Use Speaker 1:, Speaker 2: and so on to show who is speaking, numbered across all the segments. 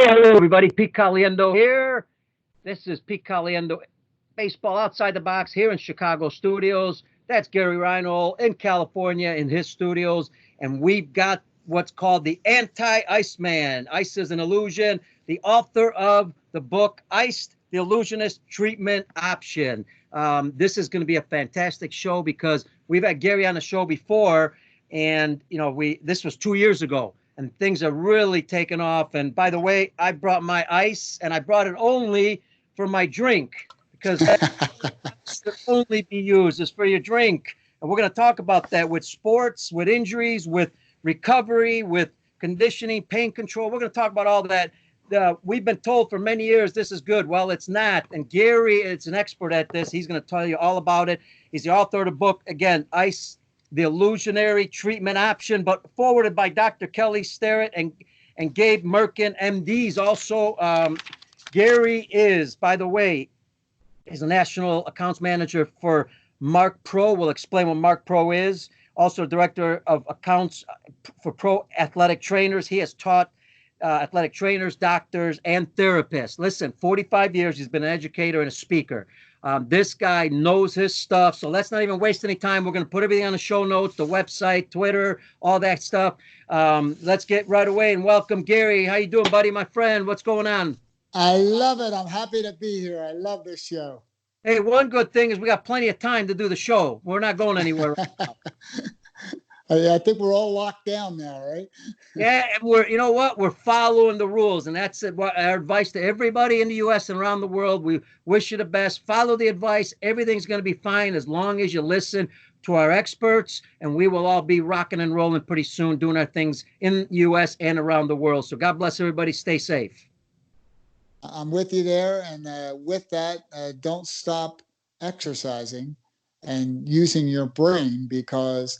Speaker 1: Hello, everybody. Pete Caliendo here. This is Pete Caliendo, Baseball Outside the Box here in Chicago studios. That's Gary Reinl in California in his studios. And we've got what's called the Anti Iceman. Ice is an illusion. The author of the book, ICED, the Illusionist Treatment Option. This is going to be a fantastic show because we've had Gary on the show before. And, this was 2 years ago. And things are really taking off. And by the way, I brought my ice, and I brought it only for my drink because that should only be used is for your drink. And we're going to talk about that with sports, with injuries, with recovery, with conditioning, pain control. We're going to talk about all that. We've been told for many years this is good. Well, it's not. And Gary is an expert at this. He's going to tell you all about it. He's the author of the book, again, ICE, the Illusionary Treatment Option, but forwarded by Dr. Kelly Starrett and Gabe Mirkin, MDs. Also, Gary is, by the way, is a national accounts manager for Marc Pro. We'll explain what Marc Pro is. Also, director of accounts for pro athletic trainers. He has taught athletic trainers, doctors, and therapists. Listen, 45 years, he's been an educator and a speaker. This guy knows his stuff, so let's not even waste any time. We're going to put everything on the show notes, the website, Twitter, all that stuff. Let's get right away and welcome Gary. How you doing, buddy, my friend? What's going on?
Speaker 2: I love it. I'm happy to be here. I love this show.
Speaker 1: Hey, one good thing is we got plenty of time to do the show. We're not going anywhere right now.
Speaker 2: I think we're all locked down now, right?
Speaker 1: Yeah, you know what? We're following the rules, and that's our advice to everybody in the U.S. and around the world. We wish you the best. Follow the advice. Everything's going to be fine as long as you listen to our experts, and we will all be rocking and rolling pretty soon, doing our things in the U.S. and around the world. So God bless everybody. Stay safe.
Speaker 2: I'm with you there, and with that, don't stop exercising and using your brain because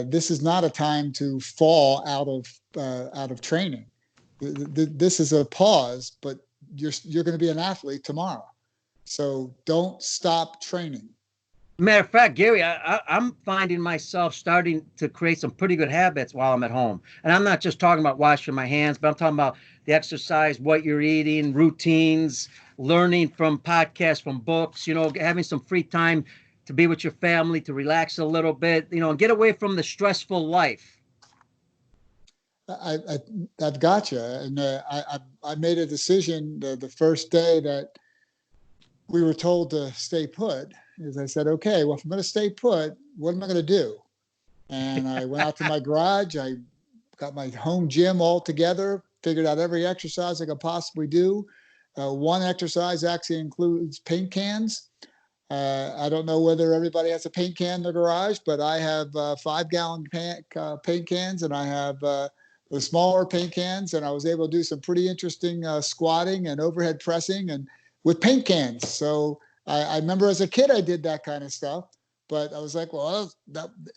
Speaker 2: this is not a time to fall out of training. This is a pause, but you're going to be an athlete tomorrow. So don't stop training.
Speaker 1: Matter of fact, Gary, I'm finding myself starting to create some pretty good habits while I'm at home. And I'm not just talking about washing my hands, but I'm talking about the exercise, what you're eating, routines, learning from podcasts, from books, having some free time to be with your family, to relax a little bit, and get away from the stressful life.
Speaker 2: I've got you. And I made a decision the first day that we were told to stay put. Is I said, okay, well, if I'm going to stay put, what am I going to do? And I went out to my garage. I got my home gym all together, figured out every exercise I could possibly do. One exercise actually includes paint cans. I don't know whether everybody has a paint can in their garage, but I have 5-gallon paint cans, and I have the smaller paint cans, and I was able to do some pretty interesting squatting and overhead pressing and with paint cans. So I remember as a kid I did that kind of stuff, but I was like, well,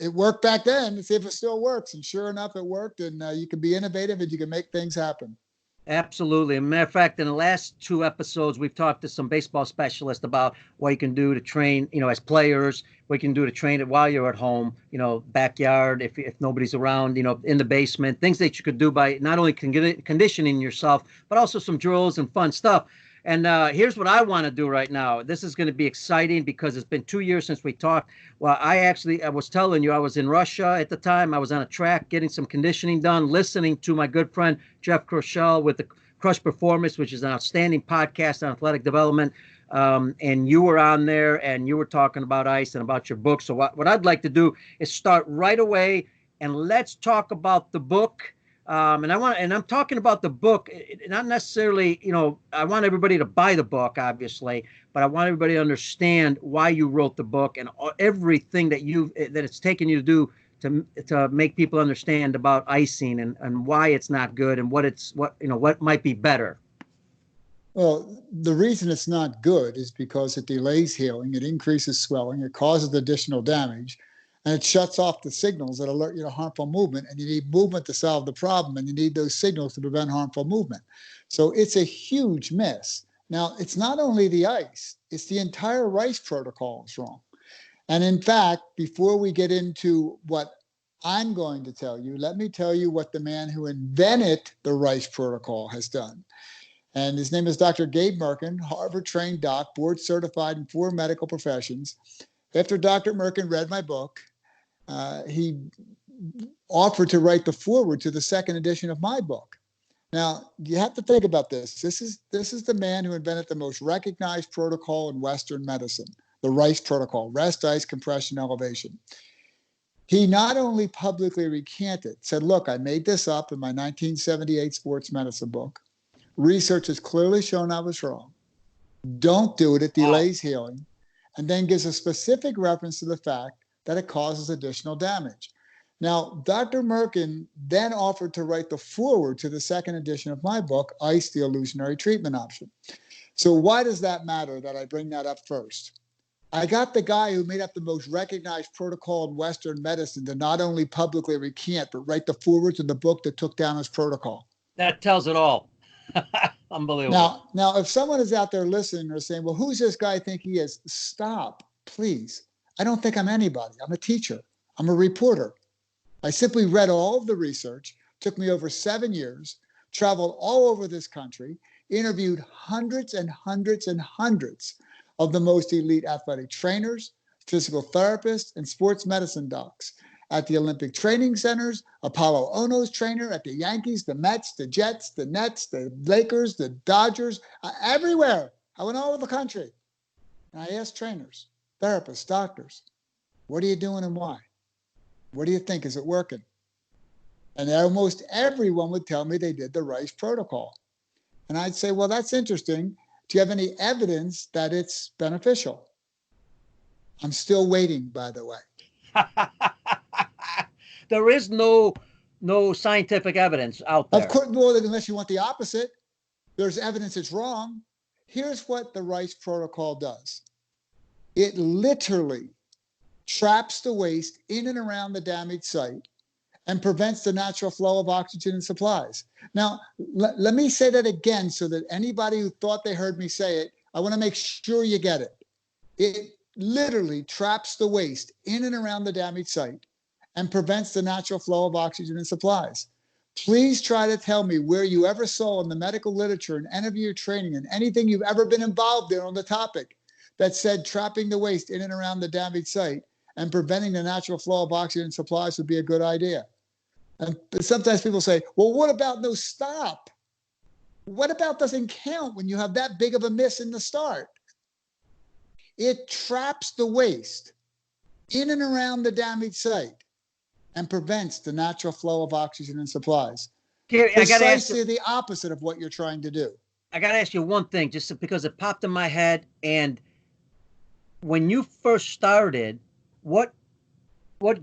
Speaker 2: it worked back then. Let's see if it still works. And sure enough, it worked, and you can be innovative and you can make things happen.
Speaker 1: Absolutely. As a matter of fact, in the last 2 episodes, we've talked to some baseball specialists about what you can do to train, as players, what you can do to train it while you're at home, backyard, if nobody's around, in the basement, things that you could do by not only conditioning yourself, but also some drills and fun stuff. And here's what I want to do right now. This is going to be exciting because it's been 2 years since we talked. Well, I was telling you, I was in Russia at the time. I was on a track getting some conditioning done, listening to my good friend Jeff Kroschel with the Crush Performance, which is an outstanding podcast on athletic development. And you were on there and you were talking about ice and about your book. So what I'd like to do is start right away and let's talk about the book. And I'm talking about the book, not necessarily, I want everybody to buy the book, obviously, but I want everybody to understand why you wrote the book and everything that it's taken you to do to make people understand about icing and why it's not good and what might be better.
Speaker 2: Well, the reason it's not good is because it delays healing, it increases swelling, it causes additional damage. And it shuts off the signals that alert you to harmful movement. And you need movement to solve the problem. And you need those signals to prevent harmful movement. So it's a huge miss. Now, it's not only the ice. It's the entire rice protocol is wrong. And in fact, before we get into what I'm going to tell you, let me tell you what the man who invented the rice protocol has done. And his name is Dr. Gabe Mirkin, Harvard-trained doc, board certified in 4 medical professions. After Dr. Mirkin read my book, he offered to write the foreword to the second edition of my book. Now, you have to think about this. This is the man who invented the most recognized protocol in Western medicine, the RICE protocol, rest, ice, compression, elevation. He not only publicly recanted, said, look, I made this up in my 1978 sports medicine book. Research has clearly shown I was wrong. Don't do it. It delays healing. And then gives a specific reference to the fact that it causes additional damage. Now, Dr. Mirkin then offered to write the foreword to the second edition of my book, ICE, the Illusionary Treatment Option. So why does that matter that I bring that up first? I got the guy who made up the most recognized protocol in Western medicine to not only publicly recant, but write the foreword to the book that took down his protocol.
Speaker 1: That tells it all. Unbelievable.
Speaker 2: Now, if someone is out there listening or saying, well, who's this guy think he is? Stop, please. I don't think I'm anybody. I'm a teacher. I'm a reporter. I simply read all of the research, took me over 7 years, traveled all over this country, interviewed hundreds and hundreds and hundreds of the most elite athletic trainers, physical therapists, and sports medicine docs at the Olympic training centers, Apollo Ono's trainer at the Yankees, the Mets, the Jets, the Nets, the Lakers, the Dodgers, everywhere. I went all over the country. And I asked trainers, therapists, doctors, what are you doing and why? What do you think? Is it working? And almost everyone would tell me they did the RICE protocol. And I'd say, well, that's interesting. Do you have any evidence that it's beneficial? I'm still waiting, by the way.
Speaker 1: There is no scientific evidence out there.
Speaker 2: Of course, well, unless you want the opposite. There's evidence it's wrong. Here's what the RICE protocol does. It literally traps the waste in and around the damaged site and prevents the natural flow of oxygen and supplies. Now, let me say that again so that anybody who thought they heard me say it, I want to make sure you get it. It literally traps the waste in and around the damaged site and prevents the natural flow of oxygen and supplies. Please try to tell me where you ever saw in the medical literature and any of your training and anything you've ever been involved in on the topic that said trapping the waste in and around the damaged site and preventing the natural flow of oxygen and supplies would be a good idea. And sometimes people say, well, what about no stop? What about doesn't count when you have that big of a miss in the start? It traps the waste in and around the damaged site and prevents the natural flow of oxygen and supplies.
Speaker 1: Gary,
Speaker 2: Precisely the opposite of what you're trying to do.
Speaker 1: I got to ask you one thing, just because it popped in my head. And when you first started, what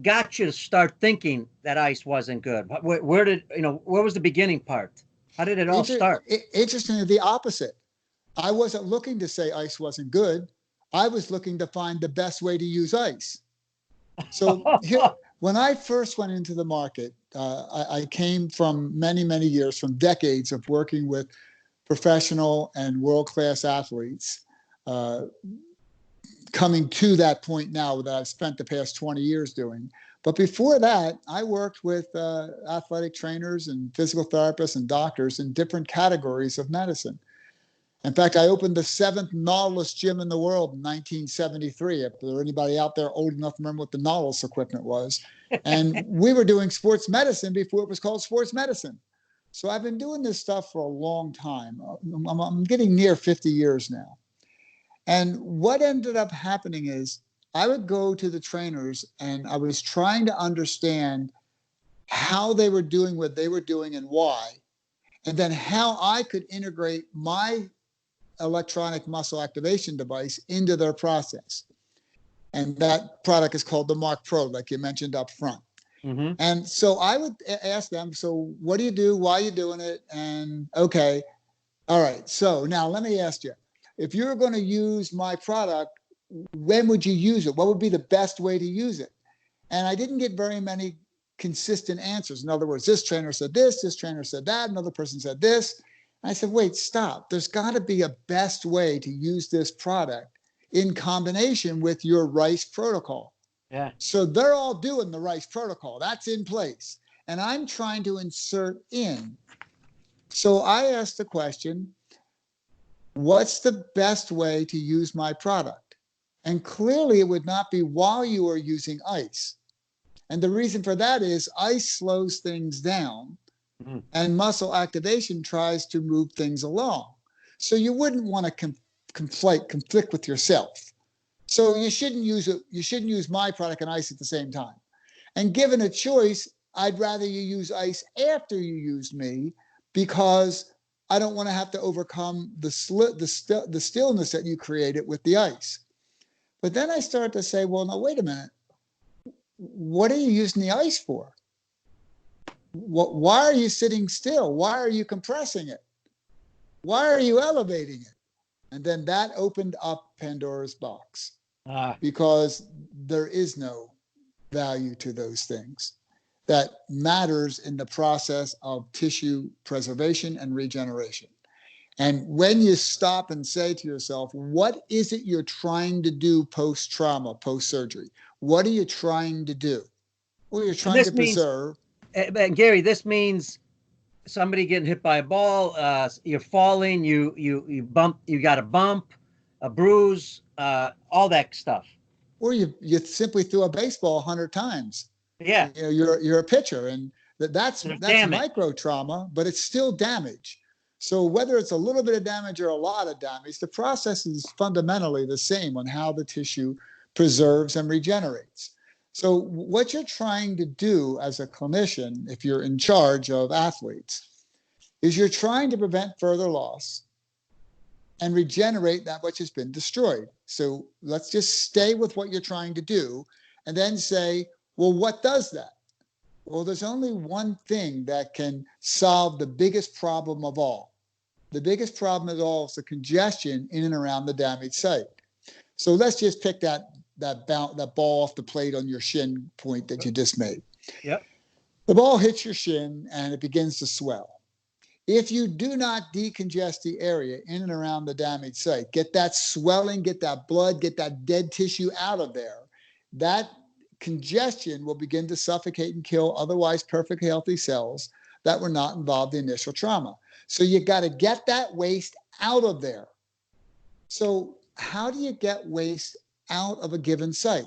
Speaker 1: got you to start thinking that ice wasn't good? Where was the beginning part? How did it all start?
Speaker 2: Interestingly, the opposite. I wasn't looking to say ice wasn't good. I was looking to find the best way to use ice. So when I first went into the market, I came from many, many years, from decades of working with professional and world-class athletes, coming to that point now that I've spent the past 20 years doing. But before that, I worked with athletic trainers and physical therapists and doctors in different categories of medicine. In fact, I opened the 7th Nautilus gym in the world in 1973. If there anybody out there old enough to remember what the Nautilus equipment was. And we were doing sports medicine before it was called sports medicine. So I've been doing this stuff for a long time. I'm getting near 50 years now. And what ended up happening is I would go to the trainers and I was trying to understand how they were doing what they were doing and why, and then how I could integrate my electronic muscle activation device into their process. And that product is called the Marc Pro, like you mentioned up front.
Speaker 1: Mm-hmm.
Speaker 2: And so I would ask them, so what do you do? Why are you doing it? And okay, all right. So now let me ask you, if you're going to use my product, when would you use it? What would be the best way to use it? And I didn't get very many consistent answers. In other words, this trainer said this trainer said that, another person said this. I said, wait, stop. There's got to be a best way to use this product in combination with your RICE protocol.
Speaker 1: Yeah.
Speaker 2: So they're all doing the RICE protocol. That's in place. And I'm trying to insert in. So I asked the question, what's the best way to use my product? And clearly it would not be while you are using ice. And the reason for that is ice slows things down and muscle activation tries to move things along. So you wouldn't want to conflict with yourself. So you shouldn't use my product and ice at the same time. And given a choice, I'd rather you use ice after you use me, because I don't want to have to overcome the stillness that you created with the ice. But then I start to say, well, no, wait a minute. What are you using the ice for? Why are you sitting still? Why are you compressing it? Why are you elevating it? And then that opened up Pandora's box, because there is no value to those things that matters in the process of tissue preservation and regeneration. And when you stop and say to yourself, what is it you're trying to do post-trauma, post-surgery? What are you trying to do? Well, you're trying to preserve.
Speaker 1: And Gary, this means somebody getting hit by a ball, you're falling, you bump, you got a bump, a bruise, all that stuff.
Speaker 2: Or you simply threw a baseball 100 times.
Speaker 1: Yeah.
Speaker 2: You know, you're a pitcher, and that's micro trauma, but it's still damage. So whether it's a little bit of damage or a lot of damage, the process is fundamentally the same on how the tissue preserves and regenerates. So what you're trying to do as a clinician, if you're in charge of athletes, is you're trying to prevent further loss and regenerate that which has been destroyed. So let's just stay with what you're trying to do and then say, well, what does that? Well, there's only one thing that can solve the biggest problem of all. The biggest problem of all is the congestion in and around the damaged site. So let's just pick that ball off the plate on your shin point that you just made.
Speaker 1: Yep.
Speaker 2: The ball hits your shin and it begins to swell. If you do not decongest the area in and around the damaged site, get that swelling, get that blood, get that dead tissue out of there, that congestion will begin to suffocate and kill otherwise perfectly healthy cells that were not involved in initial trauma. So you got to get that waste out of there. So how do you get waste out of a given site?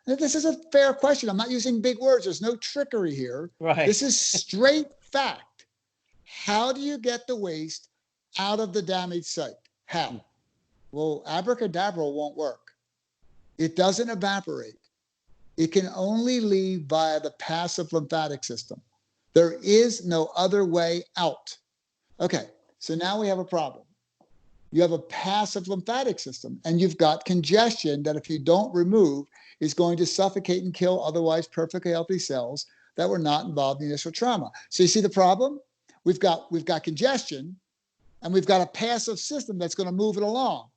Speaker 2: Now, this is a fair question. I'm not using big words. There's no trickery here.
Speaker 1: Right.
Speaker 2: This is straight fact. How do you get the waste out of the damaged site? How? Well, abracadabra won't work. It doesn't evaporate. It can only leave via the passive lymphatic system. There is no other way out. Okay, so now we have a problem. You have a passive lymphatic system, and you've got congestion that if you don't remove is going to suffocate and kill otherwise perfectly healthy cells that were not involved in the initial trauma. So you see the problem? We've got congestion, and we've got a passive system that's going to move it along.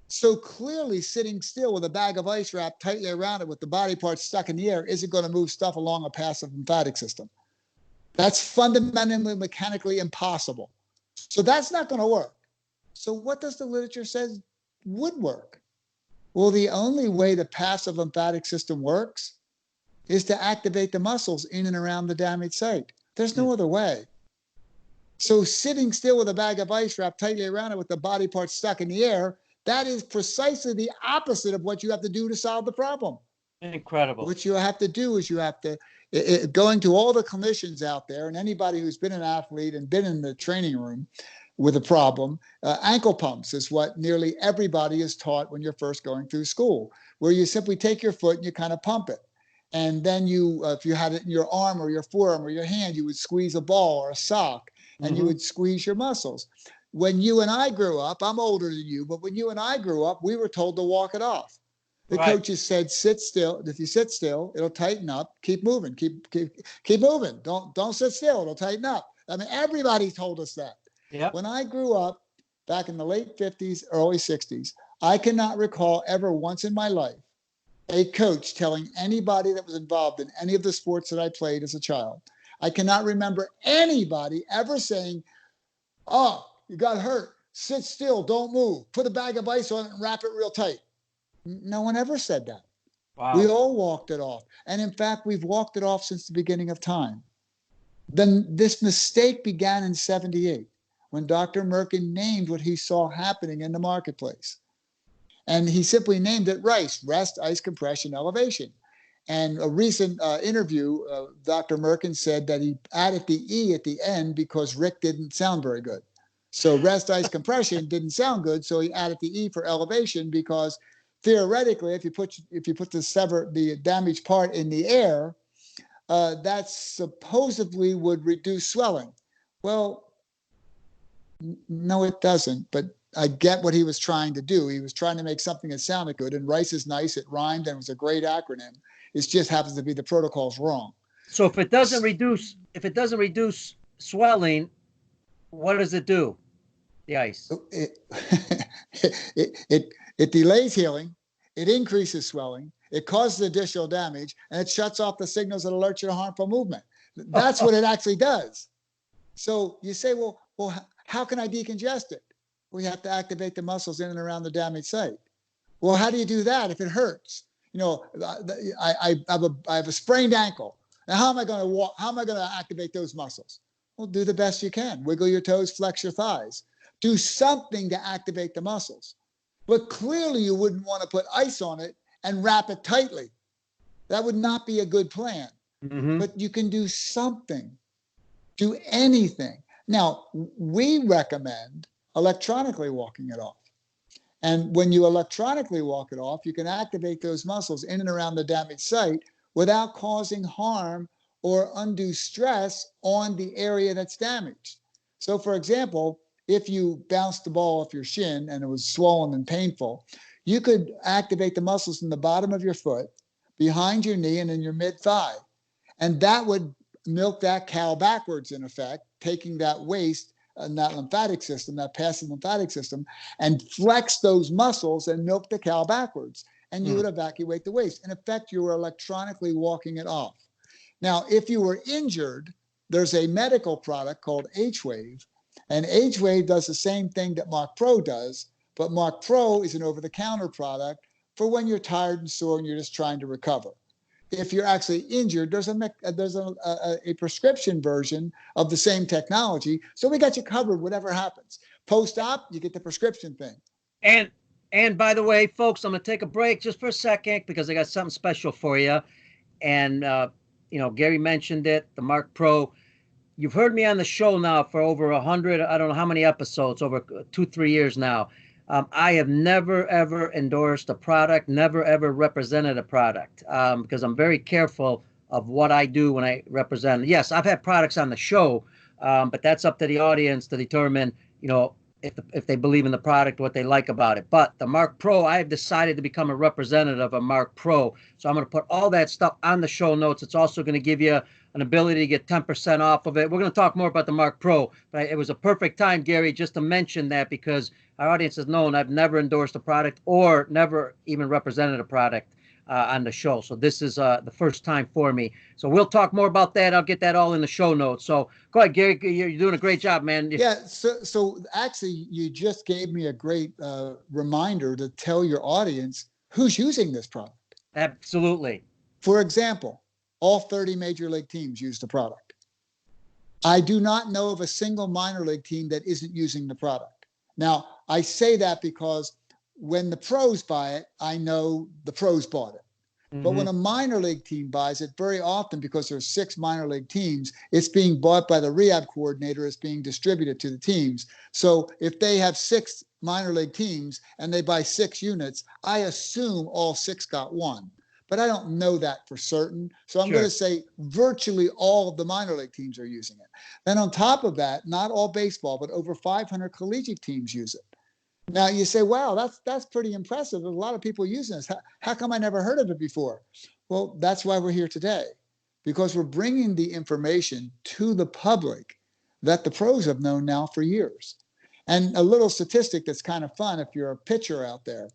Speaker 2: So clearly sitting still with a bag of ice wrapped tightly around it with the body parts stuck in the air isn't going to move stuff along a passive lymphatic system. That's fundamentally mechanically impossible. So that's not going to work. So what does the literature say would work? Well, the only way the passive lymphatic system works is to activate the muscles in and around the damaged site. There's no other way. So sitting still with a bag of ice wrapped tightly around it with the body parts stuck in the air, that is precisely the opposite of what you have to do to solve the problem.
Speaker 1: Incredible.
Speaker 2: What you have to do is you have to, going to all the clinicians out there and anybody who's been an athlete and been in the training room with a problem, ankle pumps is what nearly everybody is taught when you're first going through school, where you simply take your foot and you kind of pump it. And then you, if you had it in your arm or your forearm or your hand, you would squeeze a ball or a sock and you would squeeze your muscles. When you and I grew up, I'm older than you, but when you and I grew up, we were told to walk it off. The coaches said, sit still. If you sit still, it'll tighten up. Keep moving. Keep moving. Don't sit still. It'll tighten up. I mean, everybody told us that.
Speaker 1: Yep.
Speaker 2: When I grew up back in the late 50s, early 60s, I cannot recall ever once in my life a coach telling anybody that was involved in any of the sports that I played as a child. I cannot remember anybody ever saying, oh, you got hurt. Sit still. Don't move. Put a bag of ice on it and wrap it real tight. No one ever said that. We
Speaker 1: Wow.
Speaker 2: all walked it off. And in fact, we've walked it off since the beginning of time. Then this mistake began in 78 when Dr. Mirkin named what he saw happening in the marketplace. And he simply named it RICE, rest, ice, compression, elevation. And a recent interview, Dr. Mirkin said that he added the E at the end because Rick didn't sound very good. So rest, ice, compression didn't sound good, so he added the E for elevation because theoretically, if you put the damaged part in the air, that supposedly would reduce swelling. Well, no, it doesn't. But I get what he was trying to do. He was trying to make something that sounded good, and RICE is nice. It rhymed and it was a great acronym. It just happens to be the protocol's wrong.
Speaker 1: So if it doesn't reduce swelling, what does it do? The ice.
Speaker 2: It delays healing. It increases swelling. It causes additional damage, and it shuts off the signals that alert you to harmful movement. That's what it actually does. So you say, well, how can I decongest it? We have to activate the muscles in and around the damaged site. Well, how do you do that if it hurts? You know, I have a sprained ankle. Now, how am I going to walk? How am I going to activate those muscles? Well, do the best you can. Wiggle your toes, flex your thighs. Do something to activate the muscles. But clearly, you wouldn't want to put ice on it and wrap it tightly. That would not be a good plan.
Speaker 1: Mm-hmm.
Speaker 2: But you can do something. Do anything. Now, we recommend electronically walking it off. And when you electronically walk it off, you can activate those muscles in and around the damaged site without causing harm or undue stress on the area that's damaged. So, for example, if you bounced the ball off your shin and it was swollen and painful, you could activate the muscles in the bottom of your foot, behind your knee, and in your mid-thigh. And that would milk that cow backwards, in effect, taking that waste and that lymphatic system, that passive lymphatic system, and flex those muscles and milk the cow backwards. And you would evacuate the waste. In effect, you were electronically walking it off. Now, if you were injured, there's a medical product called H-Wave, and H-Wave does the same thing that Marc Pro does, but Marc Pro is an over-the-counter product for when you're tired and sore and you're just trying to recover. If you're actually injured, there's a prescription version of the same technology. So we got you covered, whatever happens. Post-op, you get the prescription thing.
Speaker 1: And by the way, folks, I'm going to take a break just for a second because I got something special for you. And, Gary mentioned it, the Marc Pro. You've heard me on the show now for over 100, I don't know how many episodes, over 2-3 years now. I have never, ever endorsed a product, never, ever represented a product because I'm very careful of what I do when I represent. Yes, I've had products on the show, but that's up to the audience to determine, if they believe in the product, what they like about it. But the Marc Pro, I have decided to become a representative of Marc Pro. So I'm going to put all that stuff on the show notes. It's also going to give you an ability to get 10% off of it. We're going to talk more about the Marc Pro, but it was a perfect time, Gary, just to mention that because our audience has known I've never endorsed a product or never even represented a product on the show. So this is the first time for me. So we'll talk more about that. I'll get that all in the show notes. So go ahead, Gary. You're doing a great job, man.
Speaker 2: Yeah. So actually, you just gave me a great reminder to tell your audience who's using this product.
Speaker 1: Absolutely.
Speaker 2: For example, all 30 major league teams use the product. I do not know of a single minor league team that isn't using the product. Now, I say that because when the pros buy it, I know the pros bought it. Mm-hmm. But when a minor league team buys it, very often, because there's 6 minor league teams, it's being bought by the rehab coordinator, it's being distributed to the teams. So if they have 6 minor league teams and they buy 6 units, I assume all 6 got one. But I don't know that for certain. So I'm going to say virtually all of the minor league teams are using it. Then on top of that, not all baseball, but over 500 collegiate teams use it. Now you say, wow, that's pretty impressive. There's a lot of people using this. How come I never heard of it before? Well, that's why we're here today, because we're bringing the information to the public that the pros have known now for years. And a little statistic that's kind of fun, if you're a pitcher out there,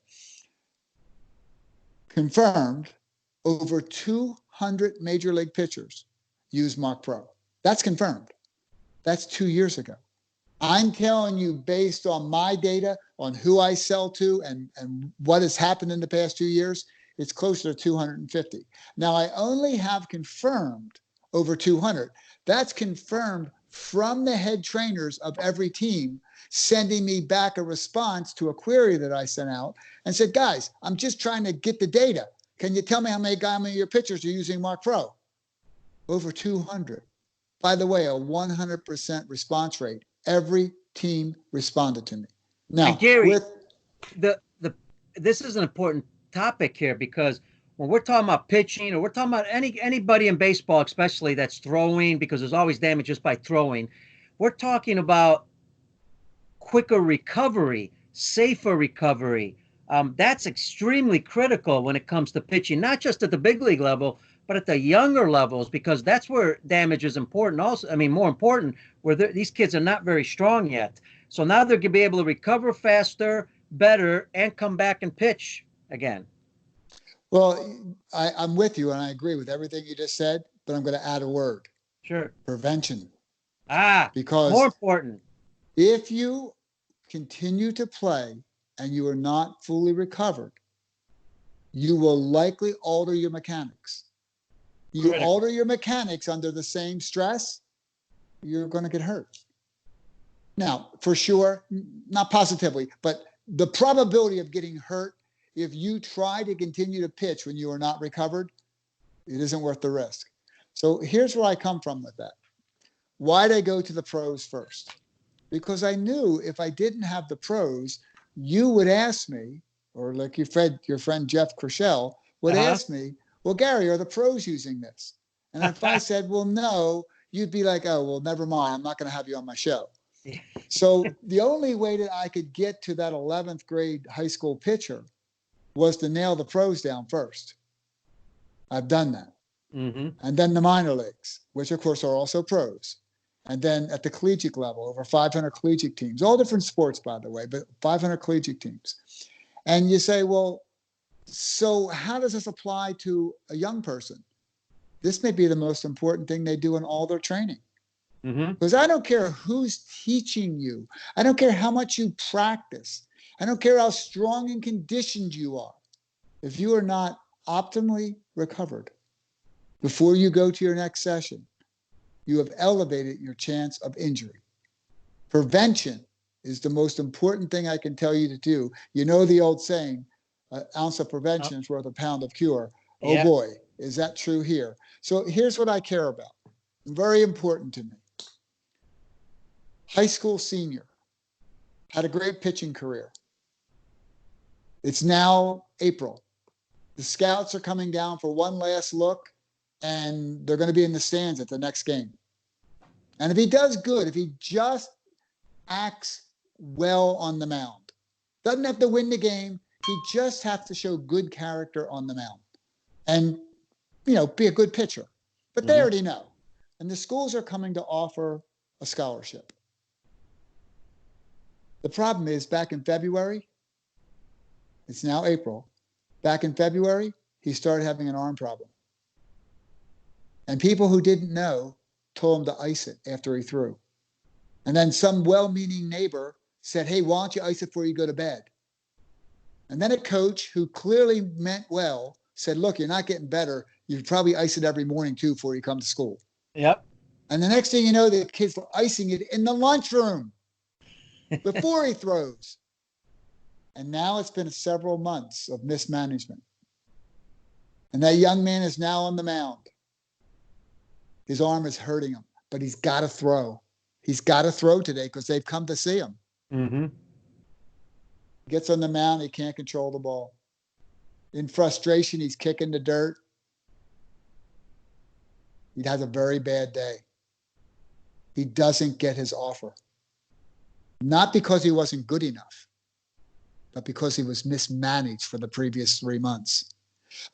Speaker 2: confirmed, over 200 major league pitchers use Marc Pro. That's confirmed. That's 2 years ago. I'm telling you, based on my data, on who I sell to and what has happened in the past 2 years, it's closer to 250. Now, I only have confirmed over 200. That's confirmed from the head trainers of every team, sending me back a response to a query that I sent out and said, guys, I'm just trying to get the data. Can you tell me how many of your pitchers are using Marc Pro? Over 200. By the way, a 100% response rate. Every team responded to me. Now,
Speaker 1: and Gary, this is an important topic here, because when we're talking about pitching, or we're talking about anybody in baseball, especially that's throwing, because there's always damage just by throwing, we're talking about quicker recovery, safer recovery. That's extremely critical when it comes to pitching, not just at the big league level, but at the younger levels, because that's where damage is important. Also, I mean, more important, where these kids are not very strong yet. So now they're going to be able to recover faster, better, and come back and pitch again.
Speaker 2: Well, I'm with you, and I agree with everything you just said, but I'm going to add a word.
Speaker 1: Sure.
Speaker 2: Prevention.
Speaker 1: Because more important.
Speaker 2: If you continue to play and you are not fully recovered, you will likely alter your mechanics. You alter your mechanics under the same stress, you're going to get hurt. Now, for sure, not positively, but the probability of getting hurt if you try to continue to pitch when you are not recovered, it isn't worth the risk. So here's where I come from with that. Why'd I go to the pros first? Because I knew if I didn't have the pros, you would ask me, or like your friend Jeff Krischel would ask me, well, Gary, are the pros using this? And if I said, well, no, you'd be like, oh, well, never mind. I'm not going to have you on my show. So the only way that I could get to that 11th grade high school pitcher was to nail the pros down first. I've done that. Mm-hmm. And then the minor leagues, which of course are also pros. And then at the collegiate level, over 500 collegiate teams, all different sports, by the way, but 500 collegiate teams. And you say, well, so how does this apply to a young person? This may be the most important thing they do in all their training. Because I don't care who's teaching you. I don't care how much you practice. I don't care how strong and conditioned you are. If you are not optimally recovered before you go to your next session, you have elevated your chance of injury. Prevention is the most important thing I can tell you to do. You know the old saying, an ounce of prevention is worth a pound of cure. Oh boy, is that true here? So here's what I care about. Very important to me. High school senior, had a great pitching career. It's now April. The scouts are coming down for one last look, and they're going to be in the stands at the next game. And if he does good, if he just acts well on the mound, doesn't have to win the game, he just has to show good character on the mound and, be a good pitcher. But they already know. And the schools are coming to offer a scholarship. The problem is back in February, it's now April, back in February, he started having an arm problem. And people who didn't know told him to ice it after he threw. And then some well-meaning neighbor said, hey, why don't you ice it before you go to bed? And then a coach who clearly meant well said, look, you're not getting better. You probably ice it every morning too before you come to school.
Speaker 1: Yep.
Speaker 2: And the next thing you know, the kid's icing it in the lunchroom before he throws. And now it's been several months of mismanagement. And that young man is now on the mound. His arm is hurting him, but he's got to throw. He's got to throw today because they've come to see him. Mm-hmm. Gets on the mound, he can't control the ball. In frustration, he's kicking the dirt. He has a very bad day. He doesn't get his offer. Not because he wasn't good enough, but because he was mismanaged for the previous 3 months.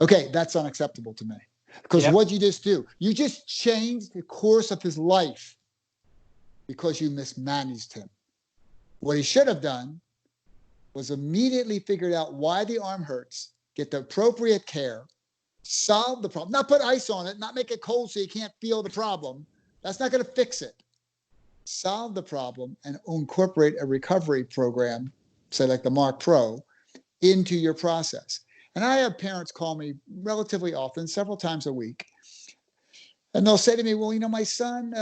Speaker 2: Okay, that's unacceptable to me. Because what you just do, you just changed the course of his life because you mismanaged him. What he should have done was immediately figured out why the arm hurts, get the appropriate care, solve the problem, not put ice on it, not make it cold so you can't feel the problem. That's not going to fix it. Solve the problem and incorporate a recovery program, say like the Marc Pro, into your process. And I have parents call me relatively often, several times a week. And they'll say to me, well, my son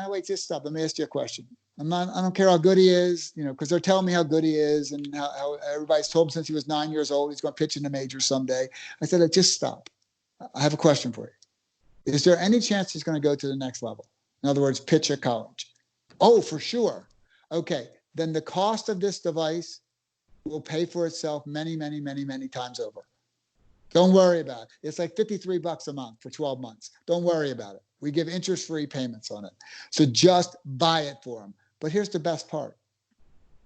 Speaker 2: wait, just stop. Let me ask you a question. I don't care how good he is, because they're telling me how good he is and how everybody's told him since he was 9 years old, he's going to pitch in the majors someday. I said, just stop. I have a question for you. Is there any chance he's going to go to the next level? In other words, pitch at college? Oh, for sure. Okay. Then the cost of this device will pay for itself many, many, many, many times over. Don't worry about it. It's like $53 a month for 12 months. Don't worry about it. We give interest-free payments on it. So just buy it for them. But here's the best part.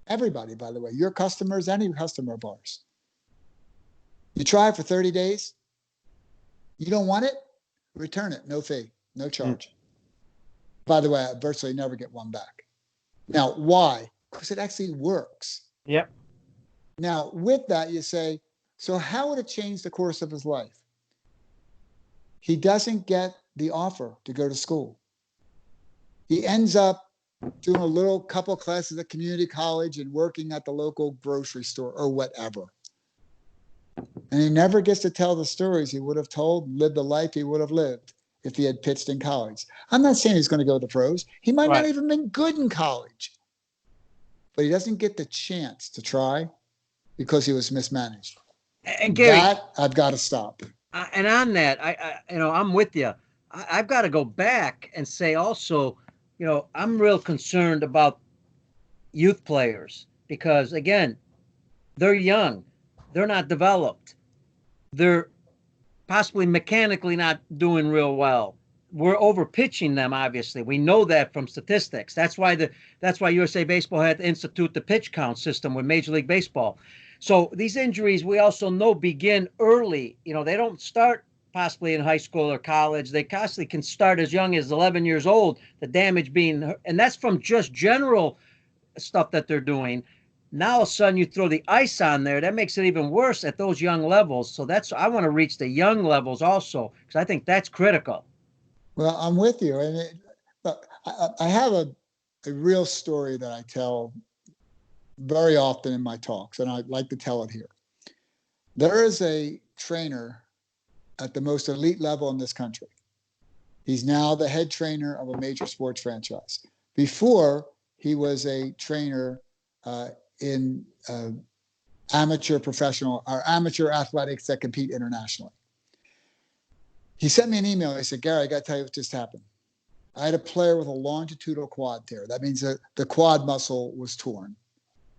Speaker 2: Everybody, by the way, your customers, any customer of ours, you try it for 30 days. You don't want it? Return it. No fee, no charge. By the way, I virtually never get one back. Now, why? Because it actually works.
Speaker 1: Yep.
Speaker 2: Now, with that, you say, so how would it change the course of his life? He doesn't get the offer to go to school. He ends up doing a little couple classes at community college and working at the local grocery store or whatever. And he never gets to tell the stories he would have told, lived the life he would have lived if he had pitched in college. I'm not saying he's going to go to the pros. He might not even been good in college. But he doesn't get the chance to try because he was mismanaged.
Speaker 1: And Gary,
Speaker 2: that I've got to stop.
Speaker 1: And on that, I'm with you. I've got to go back and say also, I'm real concerned about youth players because, again, they're young. They're not developed. They're possibly mechanically not doing real well. We're over pitching them, obviously. We know that from statistics. That's why USA Baseball had to institute the pitch count system with Major League Baseball. So these injuries, we also know, begin early. They don't start possibly in high school or college. They constantly can start as young as 11 years old, the damage being, and that's from just general stuff that they're doing. Now, all of a sudden, you throw the ice on there. That makes it even worse at those young levels. So I want to reach the young levels also, because I think that's critical.
Speaker 2: Well, I'm with you. And look, I have a real story that I tell very often in my talks, and I'd like to tell it here. There is a trainer at the most elite level in this country. He's now the head trainer of a major sports franchise. Before, he was a trainer in amateur athletics that compete internationally. He sent me an email. He said, Gary, I got to tell you what just happened. I had a player with a longitudinal quad tear. That means that the quad muscle was torn.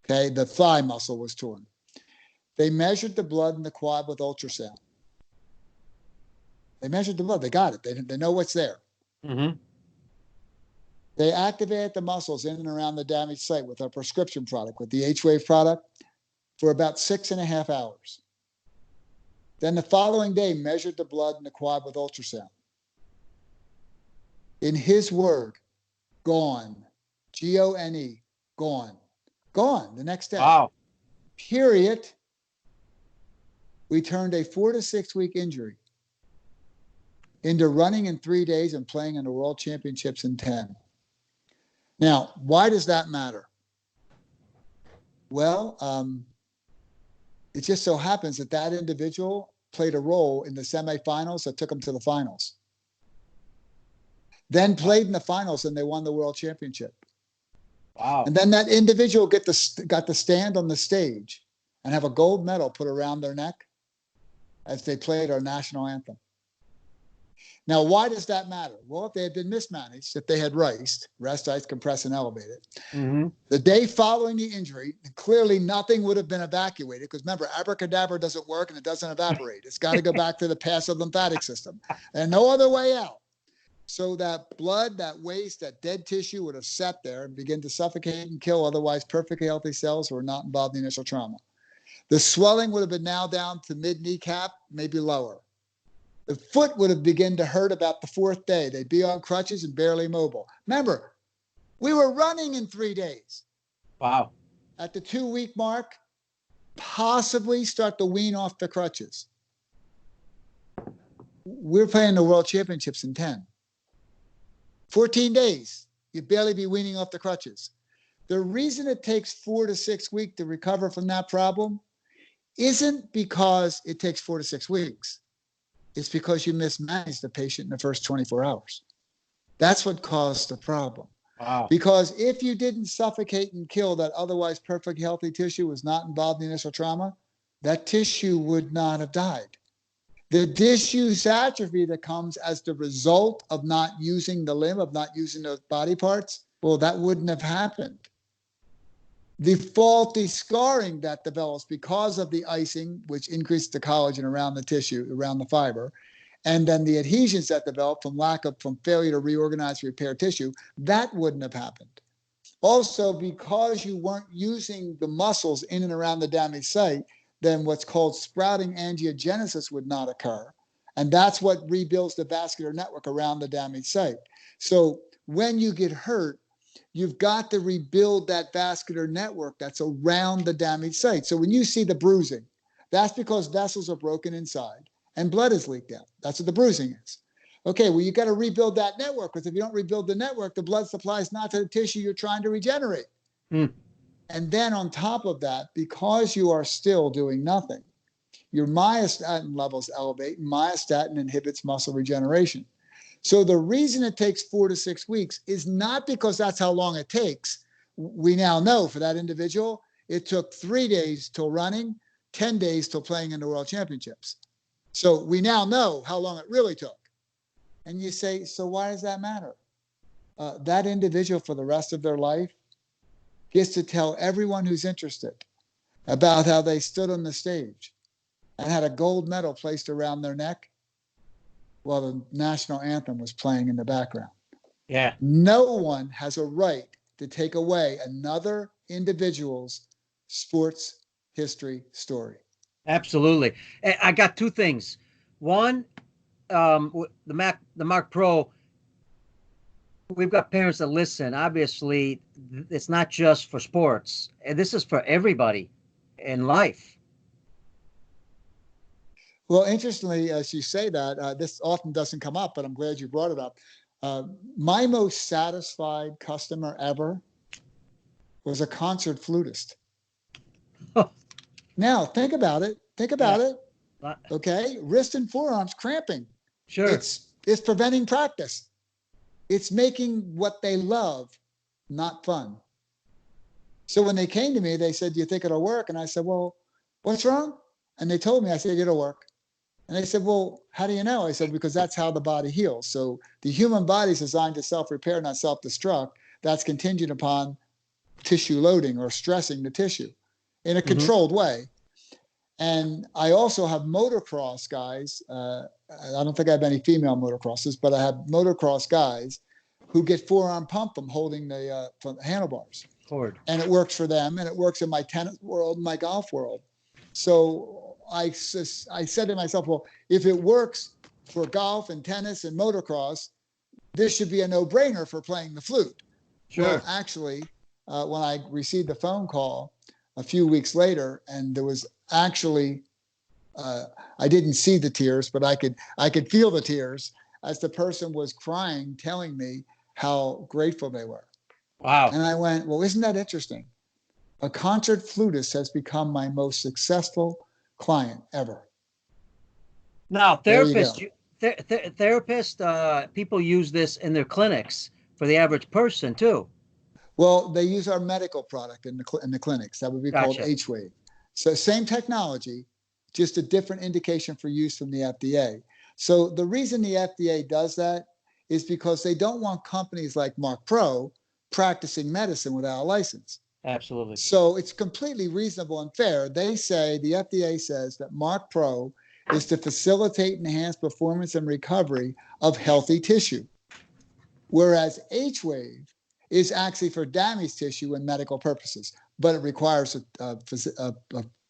Speaker 2: Okay, the thigh muscle was torn. They measured the blood in the quad with ultrasound. They measured the blood. They got it. They know what's there.
Speaker 1: Mm-hmm.
Speaker 2: They activated the muscles in and around the damaged site with our prescription product, with the H-Wave product, for about 6.5 hours. Then the following day, measured the blood in the quad with ultrasound. In his word, gone. Gone. Gone. Gone the next day.
Speaker 1: Wow.
Speaker 2: Period. We turned a 4 to 6 week injury into running in 3 days and playing in the World Championships in 10. Now, why does that matter? Well, it just so happens that individual played a role in the semifinals that took him to the finals. Then played in the finals and they won the World Championship.
Speaker 1: Wow.
Speaker 2: And then that individual got to stand on the stage and have a gold medal put around their neck as they played our national anthem. Now, why does that matter? Well, if they had been mismanaged, if they had rest, ice, compress, and elevate it,
Speaker 1: mm-hmm.
Speaker 2: The day following the injury, clearly nothing would have been evacuated because remember, abracadabra doesn't work and it doesn't evaporate. It's got to go back to the passive lymphatic system and no other way out. So that blood, that waste, that dead tissue would have sat there and begin to suffocate and kill otherwise perfectly healthy cells who are not involved in the initial trauma. The swelling would have been now down to mid-kneecap, maybe lower. The foot would have begun to hurt about the 4th day. They'd be on crutches and barely mobile. Remember, we were running in 3 days.
Speaker 1: Wow.
Speaker 2: At the 2-week mark, possibly start to wean off the crutches. We're playing the World Championships in 10. 14 days, you'd barely be weaning off the crutches. The reason it takes 4 to 6 weeks to recover from that problem isn't because it takes 4 to 6 weeks. It's because you mismanaged the patient in the first 24 hours. That's what caused the problem.
Speaker 1: Wow.
Speaker 2: Because if you didn't suffocate and kill that otherwise perfectly healthy tissue, was not involved in the initial trauma, that tissue would not have died. The diffuse atrophy that comes as the result of not using the limb, of not using those body parts, well, that wouldn't have happened. The faulty scarring that develops because of the icing, which increases the collagen around the tissue, around the fiber, and then the adhesions that develop from failure to reorganize, repair tissue, that wouldn't have happened. Also, because you weren't using the muscles in and around the damaged site, then what's called sprouting angiogenesis would not occur. And that's what rebuilds the vascular network around the damaged site. So when you get hurt, you've got to rebuild that vascular network that's around the damaged site. So when you see the bruising, that's because vessels are broken inside and blood is leaked out. That's what the bruising is. Okay, well, you got to rebuild that network, because if you don't rebuild the network, the blood supply is not to the tissue you're trying to regenerate. And then on top of that, because you are still doing nothing, your myostatin levels elevate, and myostatin inhibits muscle regeneration. So the reason it takes 4 to 6 weeks is not because that's how long it takes. We now know for that individual, it took 3 days till running, 10 days till playing in the World Championships. So we now know how long it really took. And you say, so why does that matter? That individual for the rest of their life gets to tell everyone who's interested about how they stood on the stage and had a gold medal placed around their neck while the national anthem was playing in the background.
Speaker 1: Yeah.
Speaker 2: No one has a right to take away another individual's sports history story.
Speaker 1: Absolutely. I got two things. One, the Marc Pro, we've got parents that listen. Obviously, it's not just for sports. And this is for everybody in life.
Speaker 2: Well, interestingly, as you say that, this often doesn't come up, but I'm glad you brought it up. My most satisfied customer ever was a concert flutist. Now, think about it. Okay, wrist and forearms cramping.
Speaker 1: Sure.
Speaker 2: It's preventing practice. It's making what they love not fun. So when they came to me, they said, "Do you think it'll work?" And I said, "Well, what's wrong?" And they told me. I said, "It'll work." And they said, "Well, how do you know?" I said, "Because that's how the body heals. So the human body is designed to self-repair, not self-destruct. That's contingent upon tissue loading or stressing the tissue in a controlled way." And I also have motocross guys. I don't think I have any female motocrossers, but I have motocross guys who get forearm pump from holding the handlebars.
Speaker 1: Forward.
Speaker 2: And it works for them, and it works in my tennis world, my golf world. So I said to myself, well, if it works for golf and tennis and motocross, this should be a no-brainer for playing the flute.
Speaker 1: Sure.
Speaker 2: Well, actually, when I received the phone call a few weeks later, and there was actually, I didn't see the tears, but I could feel the tears as the person was crying, telling me how grateful they were.
Speaker 1: Wow.
Speaker 2: And I went, well, isn't that interesting? A concert flutist has become my most successful client ever.
Speaker 1: Now, therapists, people use this in their clinics for the average person too.
Speaker 2: Well, they use our medical product in the clinics. That would be called H-Wave. So same technology, just a different indication for use from the FDA. So the reason the FDA does that is because they don't want companies like Marc Pro practicing medicine without a license.
Speaker 1: Absolutely.
Speaker 2: So it's completely reasonable and fair. They say, the FDA says that Marc Pro is to facilitate enhanced performance and recovery of healthy tissue, whereas H-Wave is actually for damaged tissue and medical purposes, but it requires a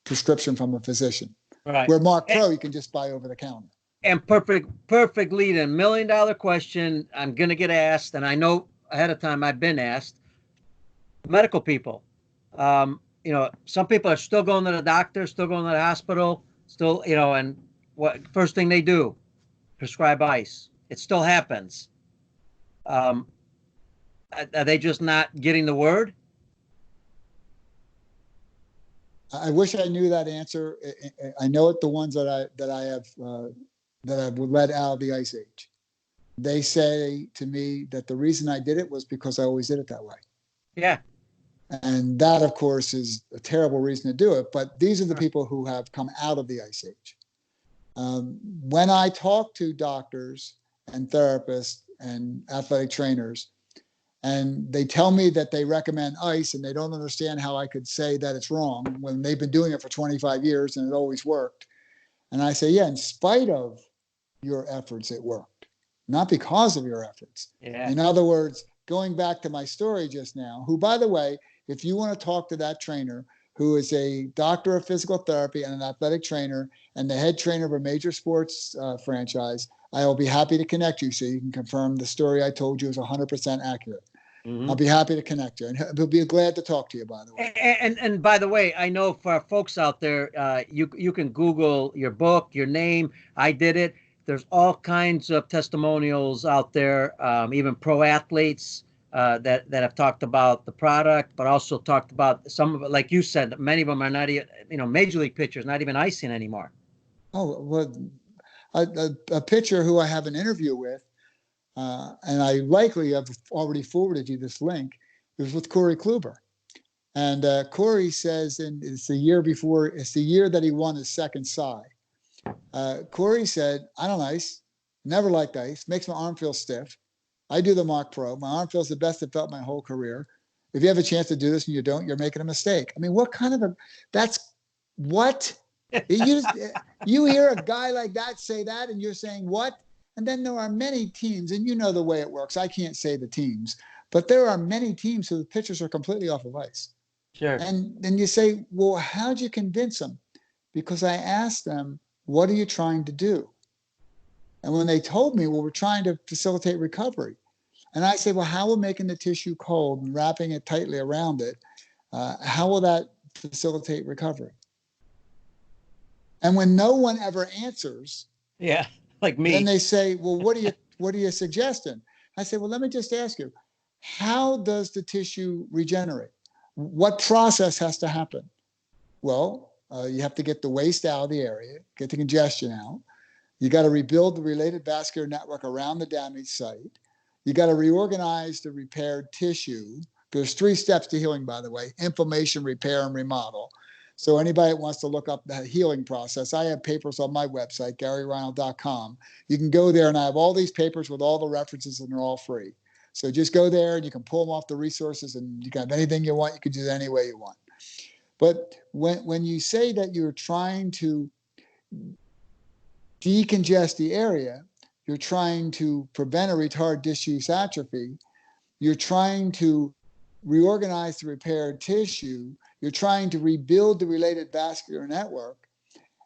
Speaker 2: prescription from a physician.
Speaker 1: Right.
Speaker 2: Where Marc Pro, you can just buy over the counter.
Speaker 1: And perfect lead in. $1 million question I'm going to get asked, and I know ahead of time I've been asked. Medical people, some people are still going to the doctor, still going to the hospital, still, and what first thing they do, prescribe ice. It still happens. Are they just not getting the word?
Speaker 2: I wish I knew that answer. I know it. The ones that I have that I've led out of the Ice Age, they say to me that the reason I did it was because I always did it that way.
Speaker 1: Yeah.
Speaker 2: And that, of course, is a terrible reason to do it. But these are the people who have come out of the Ice Age. When I talk to doctors and therapists and athletic trainers, and they tell me that they recommend ice and they don't understand how I could say that it's wrong when they've been doing it for 25 years and it always worked. And I say, yeah, in spite of your efforts, it worked, not because of your efforts.
Speaker 1: Yeah.
Speaker 2: In other words, going back to my story just now, who, by the way, if you want to talk to that trainer who is a doctor of physical therapy and an athletic trainer and the head trainer of a major sports franchise, I will be happy to connect you so you can confirm the story I told you is 100% accurate.
Speaker 1: Mm-hmm.
Speaker 2: I'll be happy to connect you, and he'll be glad to talk to you. By the way,
Speaker 1: and by the way, I know for folks out there, you can Google your book, your name. I did it. There's all kinds of testimonials out there, even pro athletes that have talked about the product, but also talked about some of it. Like you said, many of them are not even, major league pitchers, not even icing anymore.
Speaker 2: Oh well, a pitcher who I have an interview with. And I likely have already forwarded you this link. It was with Corey Kluber. And Corey says, and it's the year before, it's the year that he won his second Cy. Corey said, I don't ice, never liked ice, makes my arm feel stiff. I do the Marc Pro. My arm feels the best it felt my whole career. If you have a chance to do this and you don't, you're making a mistake. I mean, what kind of that's what? You hear a guy like that say that and you're saying, what? And then there are many teams, and you know the way it works. I can't say the teams, but there are many teams who the pitchers are completely off of ice.
Speaker 1: Sure.
Speaker 2: And then you say, well, how'd you convince them? Because I asked them, what are you trying to do? And when they told me, well, we're trying to facilitate recovery. And I say, well, how will making the tissue cold and wrapping it tightly around it, how will that facilitate recovery? And when no one ever answers,
Speaker 1: yeah, like me,
Speaker 2: then they say, well, what are you suggesting? I say, well, let me just ask you, how does the tissue regenerate? What process has to happen? Well, you have to get the waste out of the area, get the congestion out. You got to rebuild the related vascular network around the damaged site. You got to reorganize the repaired tissue. There's 3 steps to healing, by the way: inflammation, repair, and remodel. So anybody that wants to look up the healing process, I have papers on my website, GaryReinl.com. You can go there, and I have all these papers with all the references, and they're all free. So just go there, and you can pull them off the resources, and you can have anything you want. You can do it any way you want. But when you say that you're trying to decongest the area, you're trying to prevent or retard disuse atrophy, you're trying to reorganize the repaired tissue, you're trying to rebuild the related vascular network,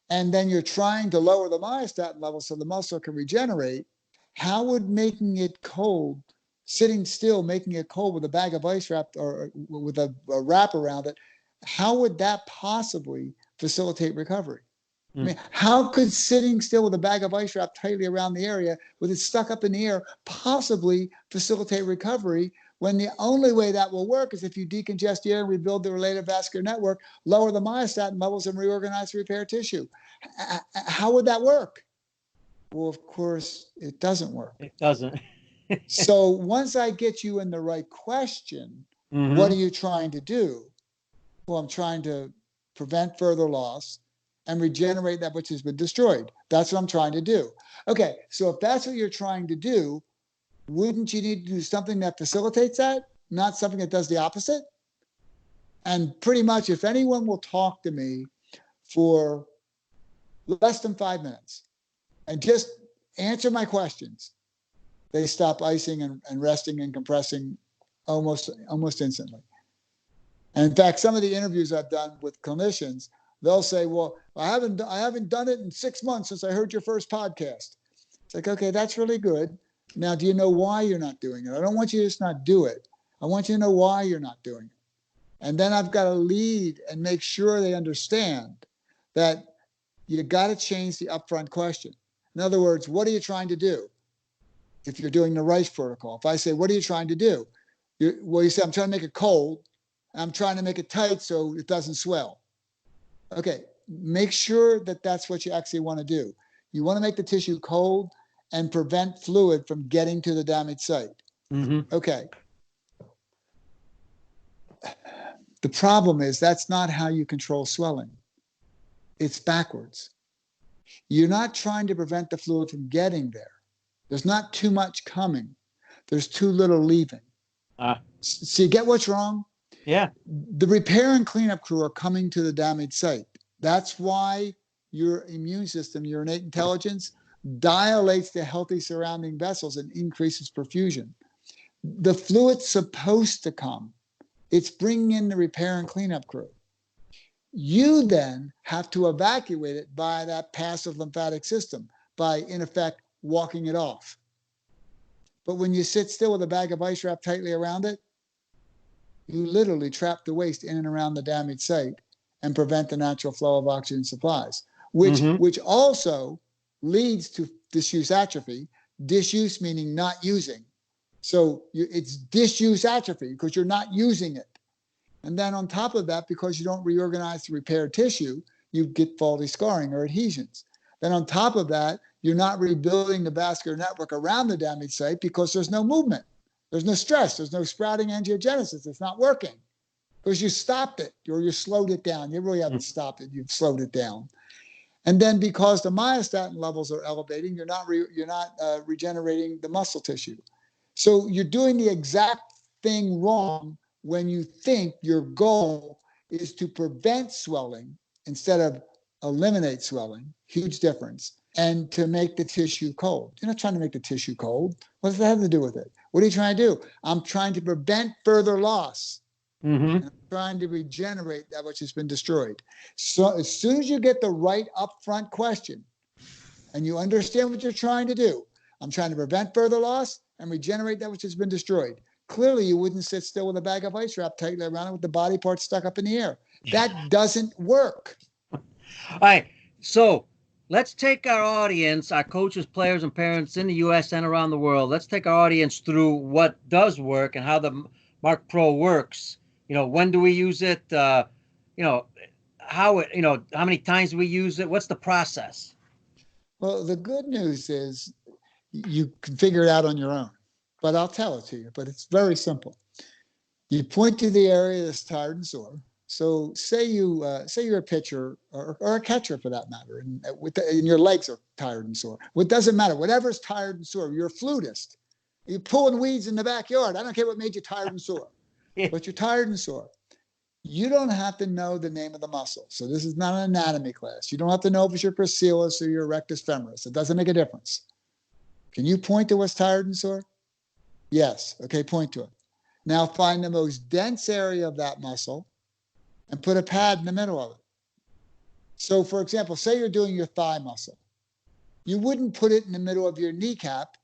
Speaker 2: and then you're trying to lower the myostatin level so the muscle can regenerate, how would making it cold, sitting still, making it cold with a bag of ice wrapped or with a wrap around it, how would that possibly facilitate recovery? I mean, how could sitting still with a bag of ice wrapped tightly around the area with it stuck up in the air possibly facilitate recovery, when the only way that will work is if you decongest the air and rebuild the related vascular network, lower the myostatin levels, and reorganize the repair tissue? How would that work? Well, of course, it doesn't work.
Speaker 1: It doesn't.
Speaker 2: So once I get you in the right question, what are you trying to do? Well, I'm trying to prevent further loss and regenerate that which has been destroyed. That's what I'm trying to do. Okay, so if that's what you're trying to do, wouldn't you need to do something that facilitates that, not something that does the opposite? And pretty much, if anyone will talk to me for less than 5 minutes and just answer my questions, they stop icing and resting and compressing almost instantly. And in fact, some of the interviews I've done with clinicians, they'll say, well, I haven't done it in 6 months since I heard your first podcast. It's like, okay, that's really good. Now, do you know why you're not doing it? I don't want you to just not do it. I want you to know why you're not doing it. And then I've got to lead and make sure they understand that you got to change the upfront question. In other words, what are you trying to do? If you're doing the rice protocol, if I say, what are you trying to do? You say, I'm trying to make it cold. I'm trying to make it tight so it doesn't swell. Okay, make sure that that's what you actually want to do. You want to make the tissue cold and prevent fluid from getting to the damaged site.
Speaker 1: Mm-hmm.
Speaker 2: Okay. The problem is that's not how you control swelling. It's backwards. You're not trying to prevent the fluid from getting there. There's not too much coming. There's too little leaving. So you get what's wrong?
Speaker 1: Yeah.
Speaker 2: The repair and cleanup crew are coming to the damaged site. That's why your immune system, your innate intelligence, dilates the healthy surrounding vessels and increases perfusion. The fluid's supposed to come. It's bringing in the repair and cleanup crew. You then have to evacuate it by that passive lymphatic system, by, in effect, walking it off. But when you sit still with a bag of ice wrapped tightly around it, you literally trap the waste in and around the damaged site and prevent the natural flow of oxygen supplies, which also leads to disuse atrophy. Disuse meaning not using. So it's disuse atrophy because you're not using it. And then on top of that, because you don't reorganize the repaired tissue, you get faulty scarring or adhesions. Then on top of that, you're not rebuilding the vascular network around the damaged site because there's no movement. There's no stress. There's no sprouting angiogenesis. It's not working because you stopped it or you slowed it down. You really haven't stopped it. You've slowed it down. And then because the myostatin levels are elevating, you're not regenerating the muscle tissue. So you're doing the exact thing wrong when you think your goal is to prevent swelling instead of eliminate swelling. Huge difference. And to make the tissue cold. You're not trying to make the tissue cold. What does that have to do with it? What are you trying to do? I'm trying to prevent further loss.
Speaker 1: Mm-hmm.
Speaker 2: I'm trying to regenerate that which has been destroyed. So as soon as you get the right upfront question and you understand what you're trying to do, I'm trying to prevent further loss and regenerate that which has been destroyed. Clearly, you wouldn't sit still with a bag of ice wrapped tightly around it with the body parts stuck up in the air. That doesn't work.
Speaker 1: All right. So let's take our audience, our coaches, players, and parents in the U.S. and around the world. Let's take our audience through what does work and how the Marc Pro works. When do we use it? How many times do we use it? What's the process?
Speaker 2: Well, the good news is you can figure it out on your own, but I'll tell it to you. But it's very simple. You point to the area that's tired and sore. So say you're a pitcher or a catcher for that matter, and your legs are tired and sore. What doesn't matter, whatever's tired and sore. You're a flutist. You're pulling weeds in the backyard. I don't care what made you tired and sore, but you're tired and sore. You don't have to know the name of the muscle. So this is not an anatomy class. You don't have to know if it's your gracilis or your rectus femoris. It doesn't make a difference. Can you point to what's tired and sore? Yes. Okay, point to it. Now find the most dense area of that muscle and put a pad in the middle of it. So for example, say you're doing your thigh muscle. You wouldn't put it in the middle of your kneecap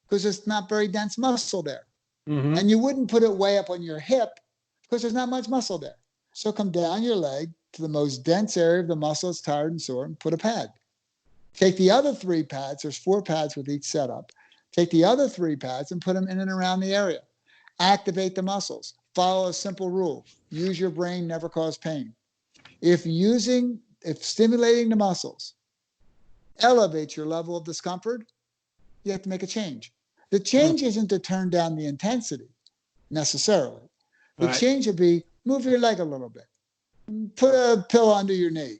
Speaker 2: because it's not very dense muscle there.
Speaker 1: Mm-hmm.
Speaker 2: And you wouldn't put it way up on your hip because there's not much muscle there. So come down your leg to the most dense area of the muscle that's tired and sore and put a pad. Take the other 3 pads, there's 4 pads with each setup. Take the other 3 pads and put them in and around the area. Activate the muscles. Follow a simple rule. Use your brain, never cause pain. If stimulating the muscles elevates your level of discomfort, you have to make a change. The change isn't to turn down the intensity necessarily. The change would be move your leg a little bit. Put a pillow under your knee.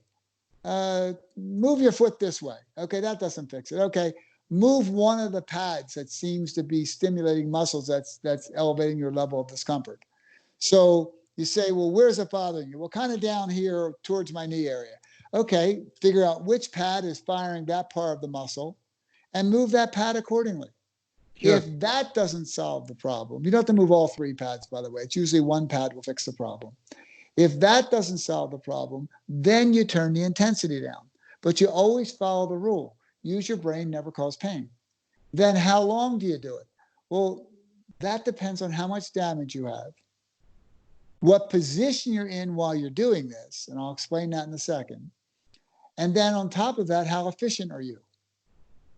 Speaker 2: Move your foot this way. Okay, that doesn't fix it. Okay, move one of the pads that seems to be stimulating muscles that's elevating your level of discomfort. So you say, well, where's it bothering you? Well, kind of down here towards my knee area. Okay, figure out which pad is firing that part of the muscle and move that pad accordingly. Sure. If that doesn't solve the problem, you don't have to move all 3 pads, by the way. It's usually 1 pad will fix the problem. If that doesn't solve the problem, then you turn the intensity down. But you always follow the rule. Use your brain, never cause pain. Then how long do you do it? Well, that depends on how much damage you have, what position you're in while you're doing this, and I'll explain that in a second. And then on top of that, how efficient are you?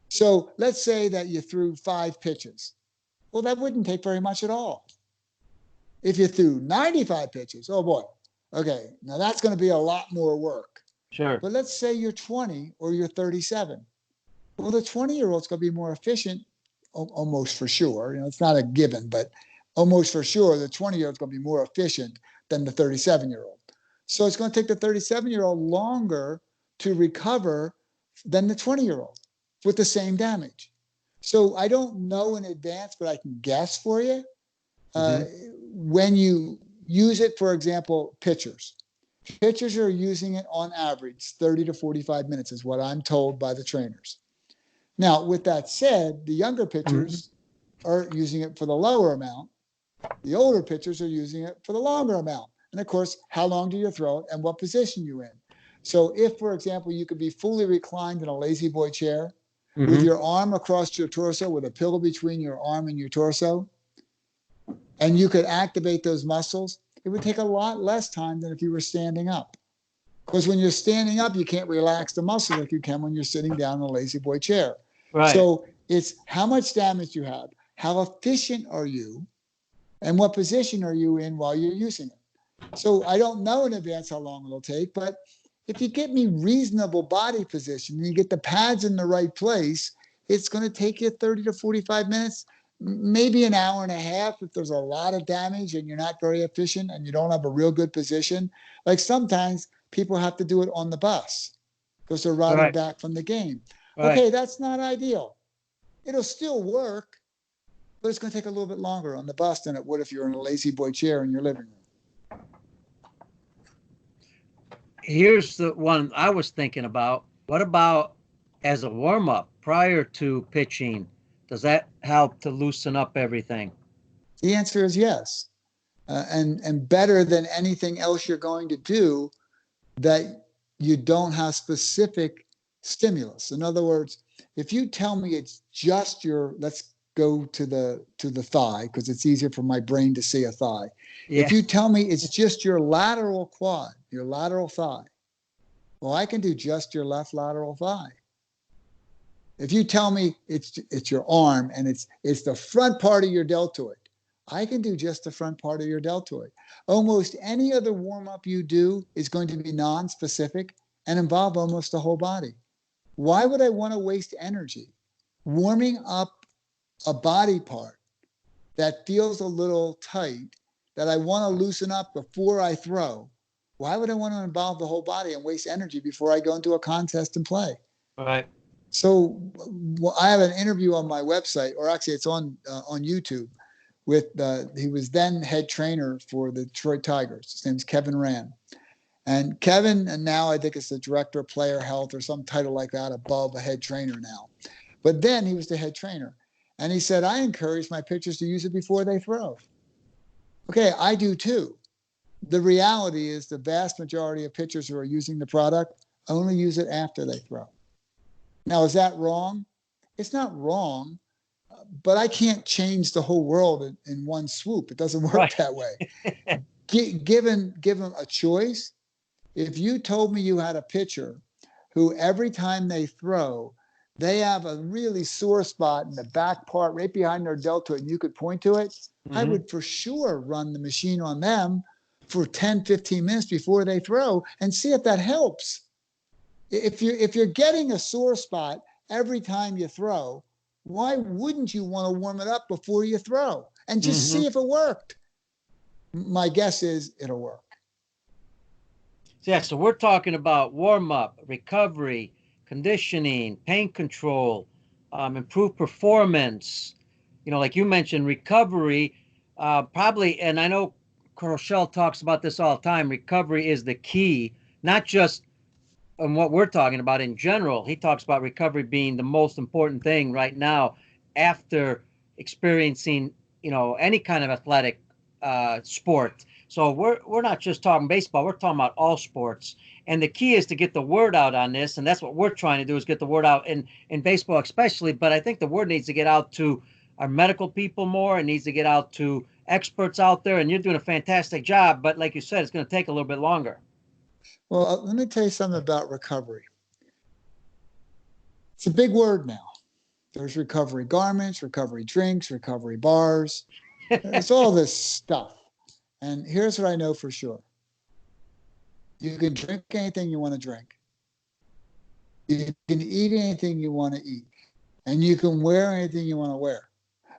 Speaker 2: So let's say that you threw 5 pitches. Well, that wouldn't take very much at all. If you threw 95 pitches, oh boy, okay, now that's going to be a lot more work.
Speaker 1: Sure.
Speaker 2: But let's say you're 20 or you're 37. Well, the 20-year-old's going to be more efficient, almost for sure. It's not a given, but almost for sure, the 20-year-old's going to be more efficient than the 37-year-old. So it's going to take the 37-year-old longer to recover than the 20-year-old with the same damage. So I don't know in advance, but I can guess for you. When you use it, for example, pitchers are using it on average 30 to 45 minutes is what I'm told by the trainers. Now, with that said, the younger pitchers are using it for the lower amount. The older pitchers are using it for the longer amount. And of course, how long do you throw it and what position you in? So if, for example, you could be fully reclined in a lazy boy chair with your arm across your torso with a pillow between your arm and your torso, and you could activate those muscles, it would take a lot less time than if you were standing up. Because when you're standing up, you can't relax the muscle like you can when you're sitting down in a lazy boy chair.
Speaker 1: Right.
Speaker 2: So it's how much damage you have, how efficient are you, and what position are you in while you're using it. So I don't know in advance how long it'll take, but if you get me reasonable body position and you get the pads in the right place, it's going to take you 30 to 45 minutes, maybe an hour and a half if there's a lot of damage and you're not very efficient and you don't have a real good position. Like sometimes people have to do it on the bus because they're riding back from the game. Okay, that's not ideal. It'll still work, but it's going to take a little bit longer on the bus than it would if you're in a lazy boy chair in your living room.
Speaker 1: Here's the one I was thinking about. What about as a warm-up prior to pitching? Does that help to loosen up everything?
Speaker 2: The answer is yes. And better than anything else you're going to do that you don't have specific stimulus. In other words, if you tell me it's just your, let's go to the thigh because it's easier for my brain to see a thigh. Yeah. If you tell me it's just your lateral quad, your lateral thigh, well, I can do just your left lateral thigh. If you tell me it's your arm and it's the front part of your deltoid, I can do just the front part of your deltoid. Almost any other warm-up you do is going to be non-specific and involve almost the whole body. Why would I want to waste energy warming up a body part that feels a little tight, that I want to loosen up before I throw? Why would I want to involve the whole body and waste energy before I go into a contest and play?
Speaker 1: Right.
Speaker 2: So I have an interview on my website, or actually it's on YouTube, with he was then head trainer for the Detroit Tigers. His name's Kevin Rand. And Kevin, and now I think it's the director of player health or some title like that above a head trainer now. But then he was the head trainer. And he said, I encourage my pitchers to use it before they throw. Okay, I do too. The reality is the vast majority of pitchers who are using the product only use it after they throw. Now, is that wrong? It's not wrong. But I can't change the whole world in one swoop. It doesn't work that way. Given a choice, if you told me you had a pitcher who every time they throw, they have a really sore spot in the back part right behind their deltoid and you could point to it, I would for sure run the machine on them for 10, 15 minutes before they throw and see if that helps. If you're getting a sore spot every time you throw, why wouldn't you want to warm it up before you throw and just see if it worked? My guess is it'll work.
Speaker 1: Yeah, so we're talking about warm-up, recovery, conditioning, pain control, improved performance. Like you mentioned, recovery, probably, and I know Rochelle talks about this all the time, recovery is the key, not just and what we're talking about in general. He talks about recovery being the most important thing right now after experiencing, any kind of athletic sport. So we're not just talking baseball, we're talking about all sports. And the key is to get the word out on this. And that's what we're trying to do, is get the word out in baseball especially. But I think the word needs to get out to our medical people more. It needs to get out to experts out there. And you're doing a fantastic job. But like you said, it's going to take a little bit longer.
Speaker 2: Well, let me tell you something about recovery. It's a big word now. There's recovery garments, recovery drinks, recovery bars. It's all this stuff. And here's what I know for sure. You can drink anything you want to drink. You can eat anything you want to eat, and you can wear anything you want to wear.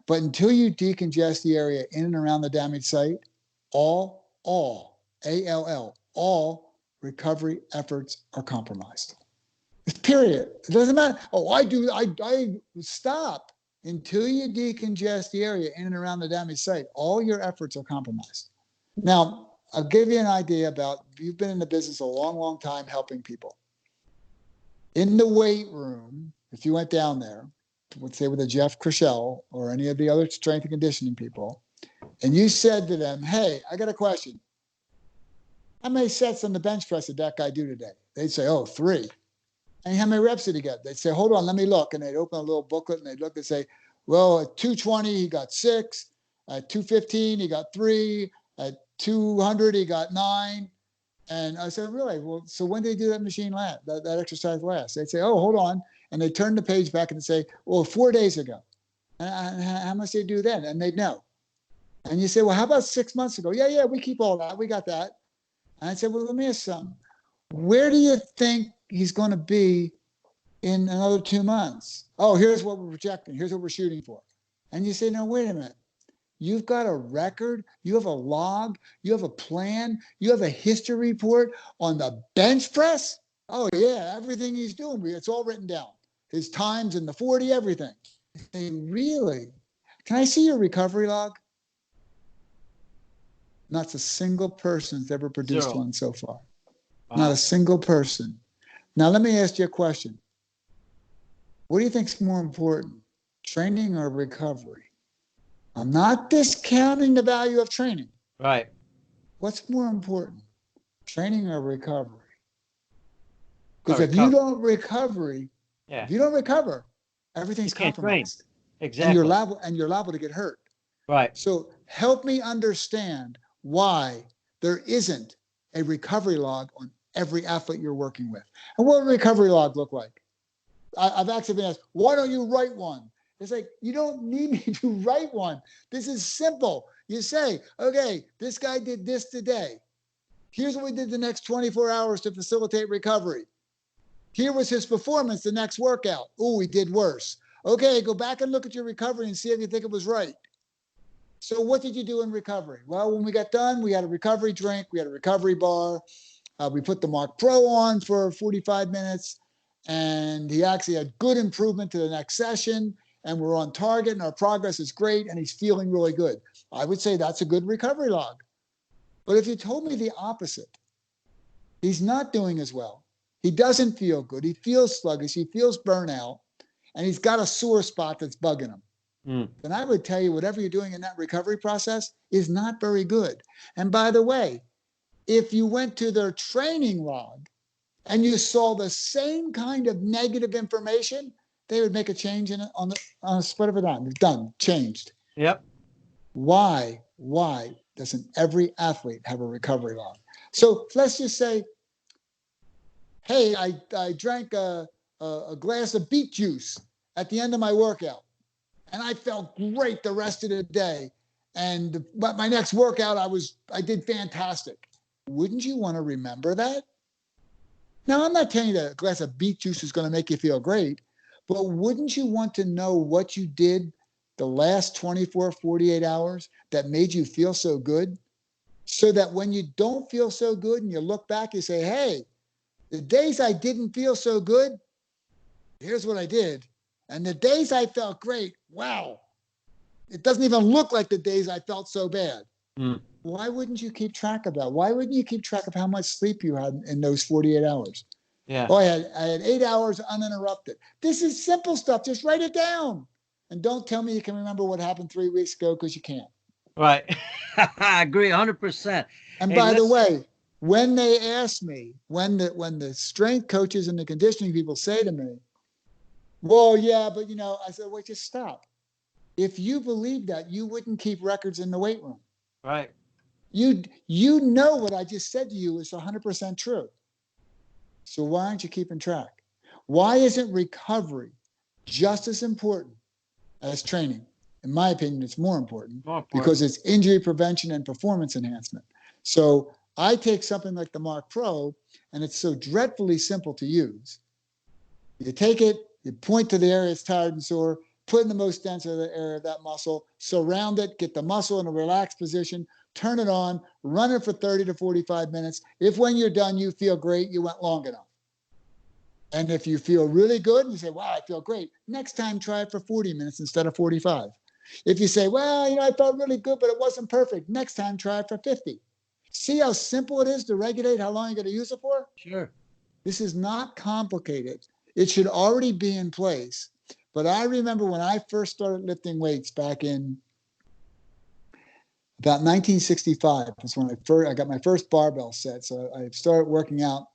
Speaker 2: But until you decongest the area in and around the damaged site, all ALL, all recovery efforts are compromised. Period. It doesn't matter. Oh, I stop. Until you decongest the area in and around the damaged site, all your efforts are compromised. Now, I'll give you an idea about, you've been in the business a long, long time helping people. In the weight room, if you went down there, let's say with a Jeff Chriselle or any of the other strength and conditioning people, and you said to them, hey, I got a question. How many sets on the bench press did that guy do today? They'd say, oh, 3. And how many reps did he get? They'd say, hold on, let me look. And they'd open a little booklet and they'd look and say, well, at 220, he got 6. At 215, he got 3. At 200, he got 9. And I said, really? Well, so when did he do that machine last, that exercise last? They'd say, oh, hold on. And they'd turn the page back and say, well, 4 days ago. And how much did he do then? And they'd know. And you say, well, how about 6 months ago? Yeah, we keep all that. We got that. And I said, well, let me ask something. Where do you think he's going to be in another 2 months? Oh, here's what we're projecting. Here's what we're shooting for. And you say, no, wait a minute. You've got a record. You have a log. You have a plan. You have a history report on the bench press. Oh, yeah, everything he's doing. It's all written down. His times in the 40, everything. Say, really? Can I see your recovery log? Not a single person's ever produced
Speaker 1: 0.
Speaker 2: one so far.
Speaker 1: Wow.
Speaker 2: Not a single person. Now, let me ask you a question. What do you think is more important, training or recovery? I'm not discounting the value of training.
Speaker 1: Right.
Speaker 2: What's more important, training or recovery? Because if you don't if you don't recover, everything's compromised.
Speaker 1: Exactly.
Speaker 2: And you're liable to get hurt.
Speaker 1: Right.
Speaker 2: So help me understand why there isn't a recovery log on every athlete you're working with. And what would a recovery log look like? I've actually been asked, why don't you write one? It's like, you don't need me to write one. This is simple. You say, okay, this guy did this today. Here's what we did the next 24 hours to facilitate recovery. Here was his performance the next workout. Oh, he did worse. Okay, go back and look at your recovery and see if you think it was right. So what did you do in recovery? Well, when we got done, we had a recovery drink. We had a recovery bar. We put the Marc Pro on for 45 minutes. And he actually had good improvement to the next session. And we're on target and our progress is great. And he's feeling really good. I would say that's a good recovery log. But if you told me the opposite, he's not doing as well. He doesn't feel good. He feels sluggish. He feels burnout. And he's got a sore spot that's bugging him. Then I would tell you whatever you're doing in that recovery process is not very good. And by the way, if you went to their training log and you saw the same kind of negative information, they would make a change in it on a split of a dime. It's done, changed.
Speaker 1: Yep.
Speaker 2: Why doesn't every athlete have a recovery log? So let's just say, hey, I drank a glass of beet juice at the end of my workout. And I felt great the rest of the day. And but my next workout, I did fantastic. Wouldn't you want to remember that? Now, I'm not telling you that a glass of beet juice is going to make you feel great, but wouldn't you want to know what you did the last 24, 48 hours that made you feel so good? So that when you don't feel so good and you look back, you say, hey, the days I didn't feel so good, here's what I did. And the days I felt great, wow, it doesn't even look like the days I felt so bad. Why wouldn't you keep track of that? Why wouldn't you keep track of how much sleep you had in those 48 hours?
Speaker 1: Yeah.
Speaker 2: Oh, I had 8 hours uninterrupted. This is simple stuff. Just write it down. And don't tell me you can remember what happened 3 weeks ago, because you can't.
Speaker 1: Right. I agree 100%.
Speaker 2: And by the way, when they ask me, when the strength coaches and the conditioning people say to me, well, yeah, but I said, wait, just stop. If you believe that, you wouldn't keep records in the weight room.
Speaker 1: Right.
Speaker 2: You know what I just said to you is 100% true. So why aren't you keeping track? Why isn't recovery just as important as training? In my opinion, it's more important because it's injury prevention and performance enhancement. So I take something like the Marc Pro, and it's so dreadfully simple to use. You take it, you point to the area that's tired and sore, put in the most dense area of that muscle, surround it, get the muscle in a relaxed position, turn it on, run it for 30 to 45 minutes. If when you're done, you feel great, you went long enough. And if you feel really good and you say, wow, I feel great, next time try it for 40 minutes instead of 45. If you say, well, I felt really good, but it wasn't perfect, next time try it for 50. See how simple it is to regulate how long you're going to use it for?
Speaker 1: Sure.
Speaker 2: This is not complicated. It should already be in place. But I remember when I first started lifting weights back in about 1965, that's when I got my first barbell set. So I started working out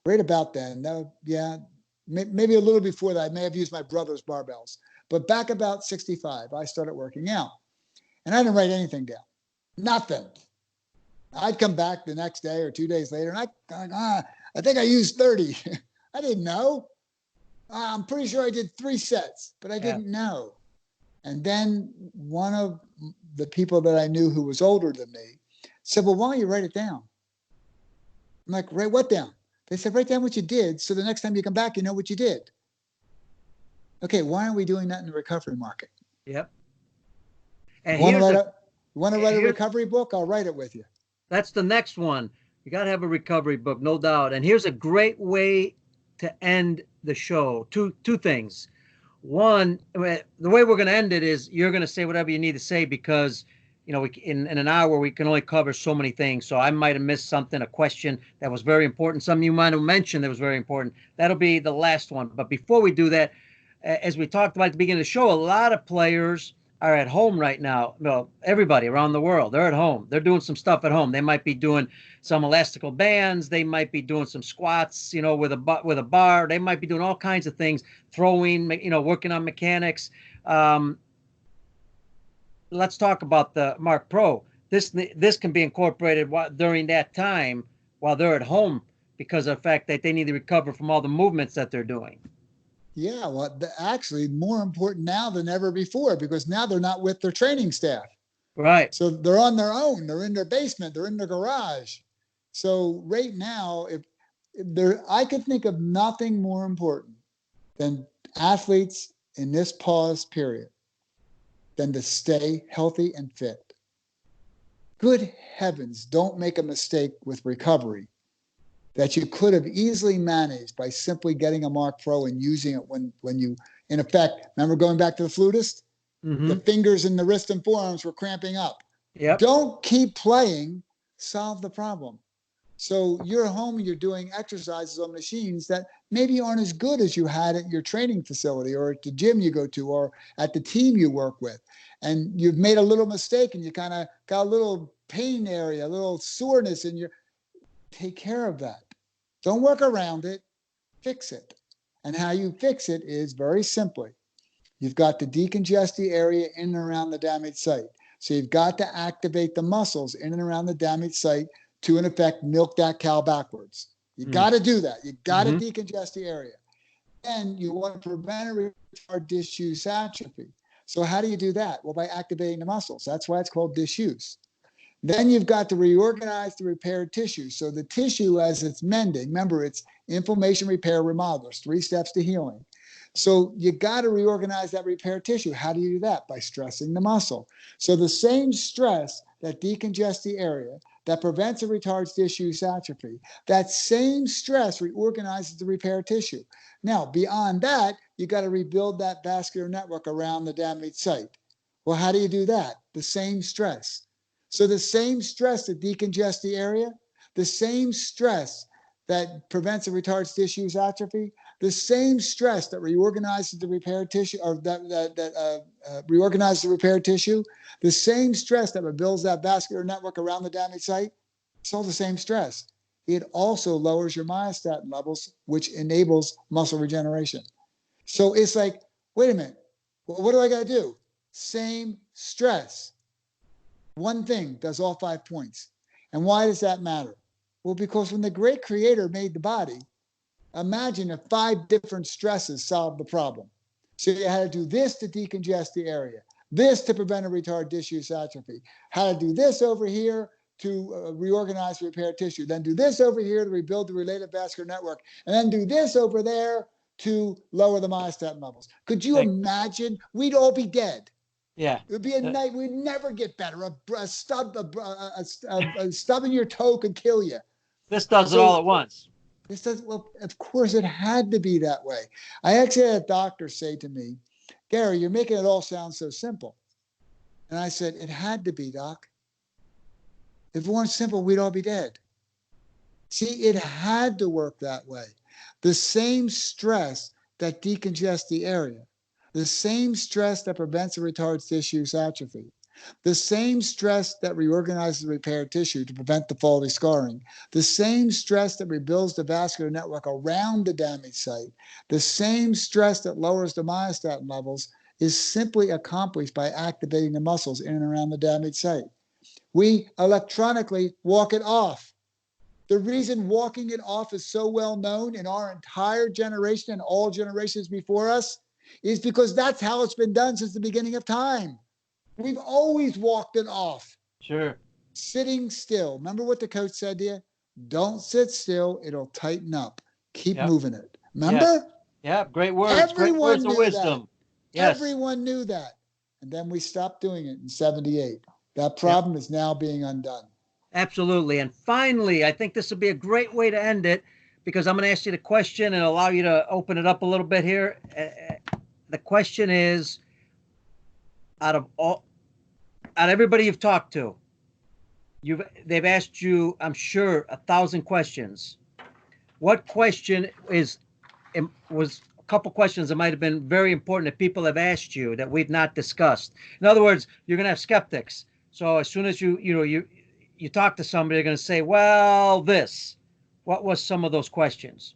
Speaker 2: right about then. Maybe a little before that. I may have used my brother's barbells. But back about 65, I started working out. And I didn't write anything down. Nothing. I'd come back the next day or 2 days later, and I think I used 30. I didn't know. I'm pretty sure I did 3 sets, but I didn't know. And then one of the people that I knew who was older than me said, well, why don't you write it down? I'm like, write what down? They said, write down what you did, so the next time you come back, you know what you did. Okay, why aren't we doing that in the recovery market?
Speaker 1: Yep. And
Speaker 2: want to write a recovery book? I'll write it with you.
Speaker 1: That's the next one. You got to have a recovery book, no doubt. And here's a great way to end the show. Two things. One, the way we're going to end it is you're going to say whatever you need to say because, in an hour, we can only cover so many things. So I might have missed something, a question that was very important. Something you might have mentioned that was very important. That'll be the last one. But before we do that, as we talked about at the beginning of the show, a lot of players are at home right now. Well, everybody around the world, they're at home. They're doing some stuff at home. They might be doing some elastical bands. They might be doing some squats, with a bar. They might be doing all kinds of things, throwing, working on mechanics. Let's talk about the Marc Pro. This can be incorporated during that time while they're at home because of the fact that they need to recover from all the movements that they're doing.
Speaker 2: Yeah, well, actually more important now than ever before because now they're not with their training staff.
Speaker 1: Right.
Speaker 2: So they're on their own. They're in their basement. They're in their garage. So right now, I could think of nothing more important than athletes in this pause period than to stay healthy and fit. Good heavens, don't make a mistake with recovery that you could have easily managed by simply getting a Marc Pro and using it when you, in effect, remember going back to the flutist?
Speaker 1: Mm-hmm.
Speaker 2: The fingers in the wrist and forearms were cramping up.
Speaker 1: Yep.
Speaker 2: Don't keep playing, solve the problem. So you're home and you're doing exercises on machines that maybe aren't as good as you had at your training facility or at the gym you go to or at the team you work with. And you've made a little mistake and you kind of got a little pain area, a little soreness in your, take care of that. Don't work around it, fix it. And how you fix it is very simply, you've got to decongest the area in and around the damaged site. So you've got to activate the muscles in and around the damaged site to, in effect, milk that cow backwards. You got to do that. You got to decongest the area. Then you want to prevent or retard disuse atrophy. So how do you do that? Well, by activating the muscles. That's why it's called disuse. Then you've got to reorganize the repaired tissue. So the tissue, as it's mending, remember, it's inflammation, repair, remodel. There's 3 steps to healing. So you got to reorganize that repair tissue. How do you do that? By stressing the muscle. So the same stress that decongests the area, that prevents or retards disuse atrophy, that same stress reorganizes the repair tissue. Now, beyond that, you got to rebuild that vascular network around the damaged site. Well, how do you do that? The same stress. So the same stress that decongests the area, the same stress that prevents or retards disuse atrophy, the same stress that reorganizes the repaired tissue, or reorganizes the repaired tissue, the same stress that rebuilds that vascular network around the damaged site, it's all the same stress. It also lowers your myostatin levels, which enables muscle regeneration. So it's like, wait a minute, what do I got to do? Same stress. One thing does all 5 points. And why does that matter? Well, because when the great creator made the body, imagine if 5 different stresses solved the problem. So you had to do this to decongest the area, this to prevent or retard disuse atrophy, how to do this over here to reorganize repair tissue, then do this over here to rebuild the related vascular network, and then do this over there to lower the myostatin levels. Could you imagine? We'd all be dead.
Speaker 1: Yeah.
Speaker 2: It would be a night. We'd never get better. A stub in your toe could kill you.
Speaker 1: This does it all at once.
Speaker 2: This does. Well, of course, it had to be that way. I actually had a doctor say to me, Gary, you're making it all sound so simple. And I said, it had to be, Doc. If it weren't simple, we'd all be dead. See, it had to work that way. The same stress that decongests the area, the same stress that prevents and retards tissue atrophy, the same stress that reorganizes repaired tissue to prevent the faulty scarring, the same stress that rebuilds the vascular network around the damaged site, the same stress that lowers the myostatin levels is simply accomplished by activating the muscles in and around the damaged site. We electronically walk it off. The reason walking it off is so well known in our entire generation and all generations before us is because that's how it's been done since the beginning of time. We've always walked it off.
Speaker 1: Sure.
Speaker 2: Sitting still. Remember what the coach said to you? Don't sit still. It'll tighten up. Keep moving it. Remember?
Speaker 1: Yeah. Great words.
Speaker 2: Everyone
Speaker 1: Great words of
Speaker 2: knew
Speaker 1: wisdom.
Speaker 2: that.
Speaker 1: Yes.
Speaker 2: Everyone knew that. And then we stopped doing it in 78. That problem is now being undone.
Speaker 1: Absolutely. And finally, I think this would be a great way to end it because I'm going to ask you the question and allow you to open it up a little bit here. The question is, out of everybody you've talked to, they've asked you, I'm sure, 1,000 questions. What question was a couple questions that might have been very important that people have asked you that we've not discussed? In other words, you're going to have skeptics. So as soon as you talk to somebody, they're going to say, well, this. What was some of those questions?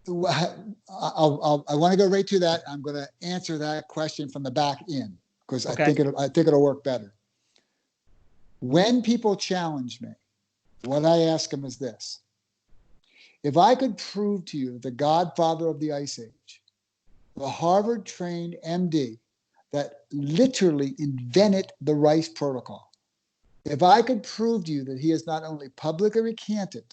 Speaker 2: I want to go right to that. I'm going to answer that question from the back in because I think it'll work better. When people challenge me, what I ask them is this. If I could prove to you the godfather of the Ice Age, the Harvard-trained MD that literally invented the Rice Protocol, if I could prove to you that he has not only publicly recanted,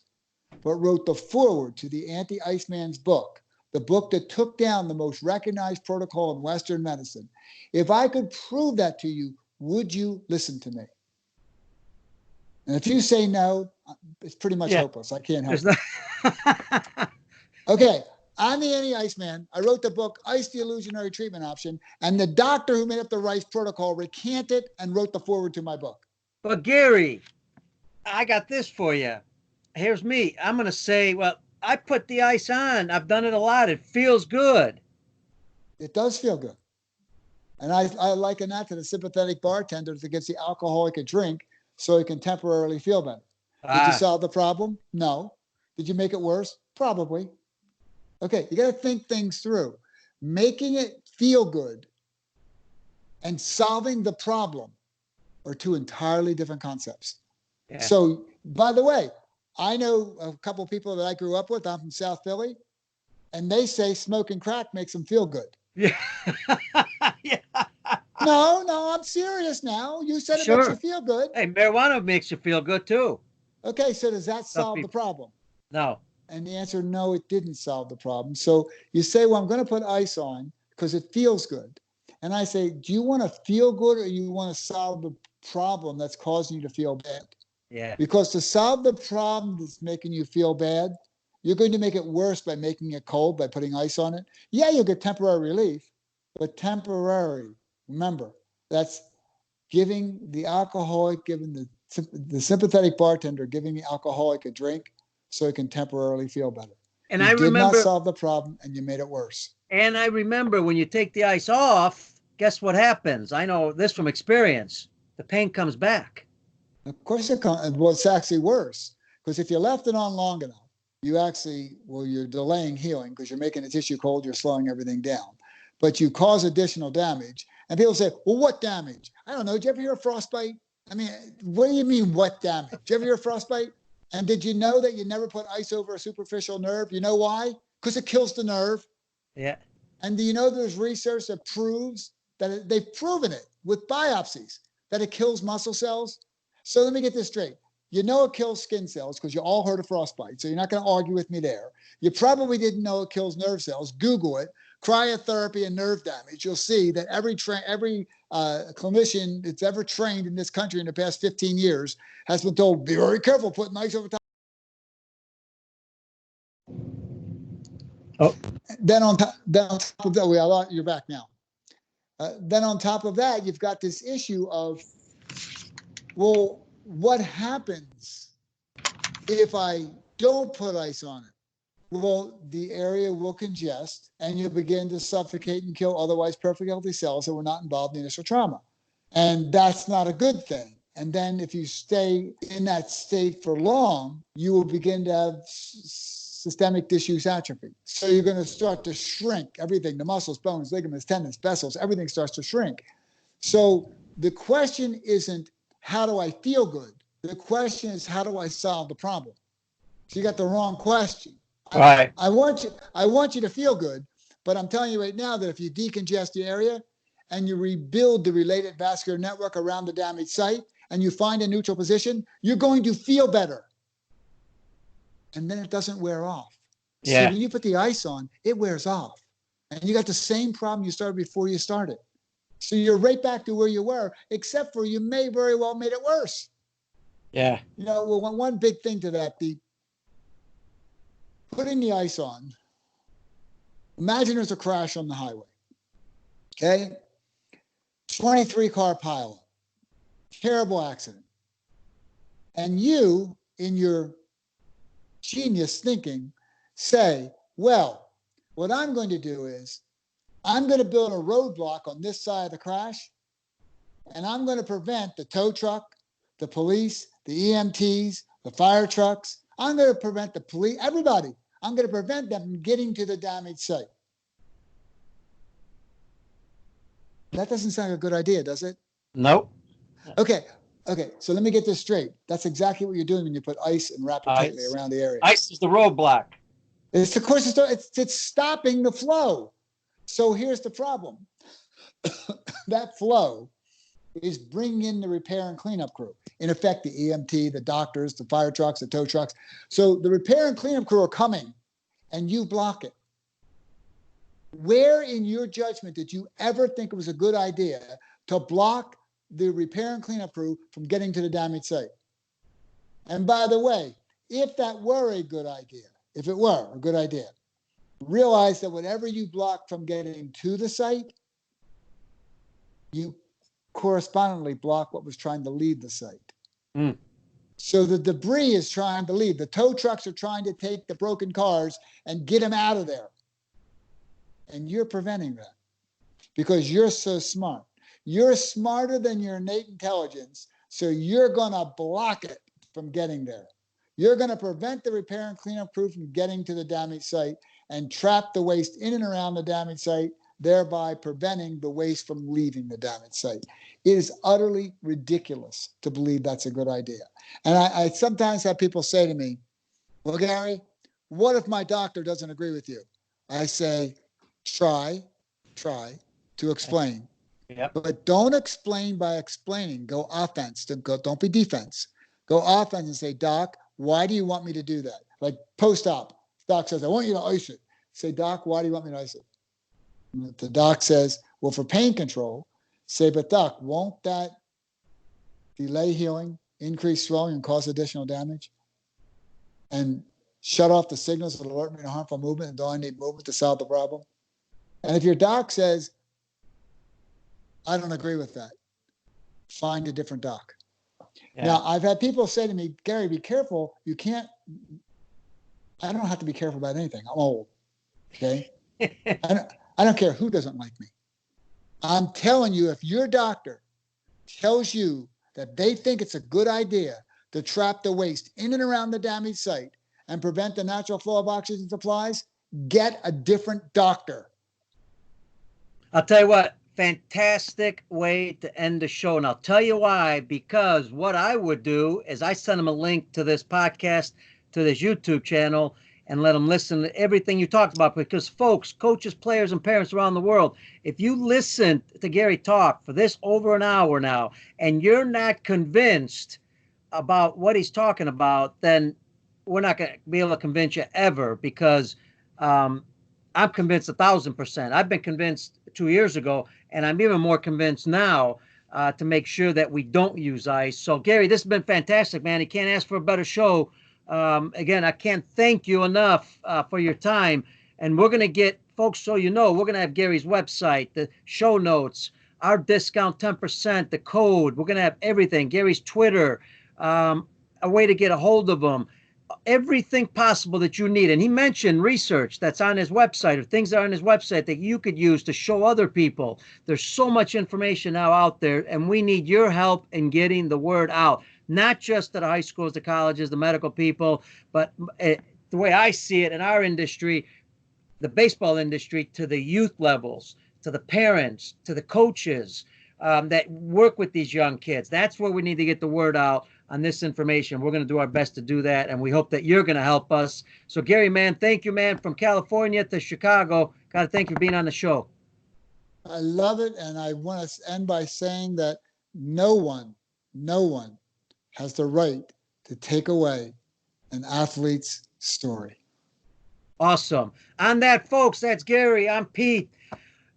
Speaker 2: but wrote the foreword to the Anti Iceman's book, the book that took down the most recognized protocol in Western medicine, if I could prove that to you, would you listen to me? And if you say no, it's pretty much hopeless. I can't help it. Okay, I'm the Anti Iceman. I wrote the book, ICED, the Illusionary Treatment Option, and the doctor who made up the Rice Protocol recanted and wrote the foreword to my book.
Speaker 1: But Gary, I got this for you. Here's me. I'm going to say, well, I put the ice on. I've done it a lot. It feels good.
Speaker 2: It does feel good. And I liken that to the sympathetic bartender that gets the alcoholic a drink so he can temporarily feel better. Did you solve the problem? No. Did you make it worse? Probably. Okay, you got to think things through. Making it feel good and solving the problem are two entirely different concepts. Yeah. So, by the way, I know a couple of people that I grew up with. I'm from South Philly, and they say smoking crack makes them feel good.
Speaker 1: Yeah. Yeah.
Speaker 2: No, I'm serious now. You said it makes you feel good.
Speaker 1: Hey, marijuana makes you feel good too.
Speaker 2: Okay, so does that solve the problem?
Speaker 1: No.
Speaker 2: And the answer, no, it didn't solve the problem. So you say, well, I'm going to put ice on because it feels good. And I say, do you want to feel good or you want to solve the problem that's causing you to feel bad?
Speaker 1: Yeah.
Speaker 2: Because to solve the problem that's making you feel bad, you're going to make it worse by making it cold, by putting ice on it. Yeah, you'll get temporary relief, but temporary. Remember, that's giving the alcoholic, giving the sympathetic bartender, giving the alcoholic a drink so he can temporarily feel better.
Speaker 1: And
Speaker 2: you did not solve the problem, and you made it worse. And
Speaker 1: I remember when you take the ice off, guess what happens? I know this from experience. The pain comes back.
Speaker 2: Of course it comes. Well, it's actually worse because if you left it on long enough, you're delaying healing because you're making the tissue cold, you're slowing everything down. But you cause additional damage. And people say, well, what damage? I don't know. Did you ever hear of frostbite? I mean, what do you mean, what damage? Did you ever hear of frostbite? And did you know that you never put ice over a superficial nerve? You know why? Because it kills the nerve.
Speaker 1: Yeah.
Speaker 2: And do you know there's research that proves that they've proven it with biopsies that it kills muscle cells? So let me get this straight. You know it kills skin cells because you all heard of frostbite, so you're not going to argue with me there. You probably didn't know it kills nerve cells. Google it, cryotherapy and nerve damage. You'll see that every clinician that's ever trained in this country in the past 15 years has been told, be very careful putting ice over top.
Speaker 1: Oh.
Speaker 2: Then on top of that, you're back now. Then on top of that, you've got this issue of, well, what happens if I don't put ice on it? Well, the area will congest and you'll begin to suffocate and kill otherwise perfectly healthy cells that were not involved in the initial trauma. And that's not a good thing. And then if you stay in that state for long, you will begin to have systemic disuse atrophy. So you're going to start to shrink everything, the muscles, bones, ligaments, tendons, vessels, everything starts to shrink. So the question isn't, how do I feel good? The question is, how do I solve the problem? So you got the wrong question.
Speaker 1: Right.
Speaker 2: I want you to feel good, but I'm telling you right now that if you decongest the area and you rebuild the related vascular network around the damaged site and you find a neutral position, you're going to feel better. And then it doesn't wear off.
Speaker 1: Yeah.
Speaker 2: See, when you put the ice on, it wears off. And you got the same problem you started before you started. So you're right back to where you were, except for you may very well made it worse.
Speaker 1: Yeah.
Speaker 2: You know, well, one big thing to that, putting the ice on, imagine there's a crash on the highway, okay? 23-car pileup, terrible accident. And you, in your genius thinking, say, well, what I'm going to do is I'm going to build a roadblock on this side of the crash, and I'm going to prevent the tow truck, the police, the EMTs, the fire trucks. I'm going to prevent the police, everybody. I'm going to prevent them from getting to the damaged site. That doesn't sound like a good idea, does it?
Speaker 1: Nope.
Speaker 2: Okay. So let me get this straight. That's exactly what you're doing when you put ice and wrap it tightly around the area.
Speaker 1: Ice is the roadblock.
Speaker 2: It's, of course, it's stopping the flow. So here's the problem. That flow is bringing in the repair and cleanup crew. In effect, the EMT, the doctors, the fire trucks, the tow trucks. So the repair and cleanup crew are coming, and you block it. Where in your judgment did you ever think it was a good idea to block the repair and cleanup crew from getting to the damaged site? And by the way, if that were a good idea, if it were a good idea, realize that whatever you block from getting to the site, you correspondingly block what was trying to leave the site.
Speaker 1: Mm.
Speaker 2: So the debris is trying to leave. The tow trucks are trying to take the broken cars and get them out of there. And you're preventing that because you're so smart. You're smarter than your innate intelligence, so you're going to block it from getting there. You're going to prevent the repair and cleanup crew from getting to the damaged site and trap the waste in and around the damaged site, thereby preventing the waste from leaving the damaged site. It is utterly ridiculous to believe that's a good idea. And I sometimes have people say to me, well, Gary, what if my doctor doesn't agree with you? I say, try to explain.
Speaker 1: Yep.
Speaker 2: But don't explain by explaining. Go offense. Don't be defense. Go offense and say, Doc, why do you want me to do that? Like post-op. Doc says, I want you to ice it. Say, Doc, why do you want me to ice it? And if the doc says, well, for pain control, say, but Doc, won't that delay healing, increase swelling, and cause additional damage? And shut off the signals that alert me to harmful movement and do I need movement to solve the problem? And if your doc says, I don't agree with that, find a different doc. Yeah. Now, I've had people say to me, Gary, be careful. I don't have to be careful about anything. I'm old, okay? I don't care who doesn't like me. I'm telling you, if your doctor tells you that they think it's a good idea to trap the waste in and around the damaged site and prevent the natural flow of oxygen supplies, get a different doctor.
Speaker 1: I'll tell you what, fantastic way to end the show. And I'll tell you why, because what I would do is I send them a link to this podcast, to this YouTube channel, and let them listen to everything you talked about. Because folks, coaches, players, and parents around the world, if you listen to Gary talk for this over an hour now, and you're not convinced about what he's talking about, then we're not going to be able to convince you ever, because I'm convinced 1,000%. I've been convinced 2 years ago, and I'm even more convinced now to make sure that we don't use ice. So, Gary, this has been fantastic, man. You can't ask for a better show. Again, I can't thank you enough for your time. And we're going to get, folks, so you know, we're going to have Gary's website, the show notes, our discount 10%, the code. We're going to have everything. Gary's Twitter, a way to get a hold of him, everything possible that you need. And he mentioned research that's on his website, or things that are on his website that you could use to show other people. There's so much information now out there, and we need your help in getting the word out, not just to the high schools, the colleges, the medical people, but the way I see it in our industry, the baseball industry, to the youth levels, to the parents, to the coaches that work with these young kids. That's where we need to get the word out on this information. We're going to do our best to do that, and we hope that you're going to help us. So, Gary, man, thank you, man, from California to Chicago. Got to thank you for being on the show.
Speaker 2: I love it, and I want to end by saying that no one has the right to take away an athlete's story.
Speaker 1: Awesome. On that, folks, that's Gary. I'm Pete.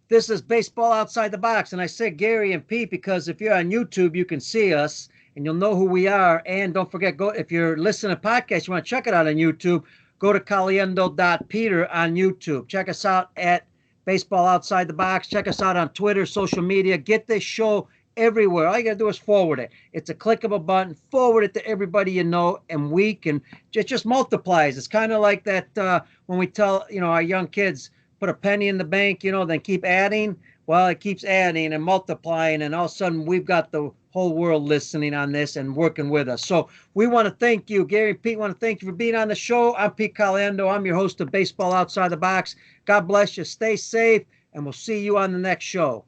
Speaker 1: This is Baseball Outside the Box, and I said Gary and Pete because if you're on YouTube, you can see us, and you'll know who we are. And don't forget, go if you're listening to podcasts, you want to check it out on YouTube, go to caliendo.peter on YouTube. Check us out at Baseball Outside the Box. Check us out on Twitter, social media. Get this show everywhere. All you got to do is forward it. It's a click of a button. Forward it to everybody you know, and we can just multiplies. It's kind of like that when we tell our young kids, put a penny in the bank, then keep adding. Well, it keeps adding and multiplying, and all of a sudden we've got the whole world listening on this and working with us. So we want to thank you, Gary and Pete. Want to thank you for being on the show. I'm Pete Caliendo. I'm your host of Baseball Outside the Box. God bless you. Stay safe, and we'll see you on the next show.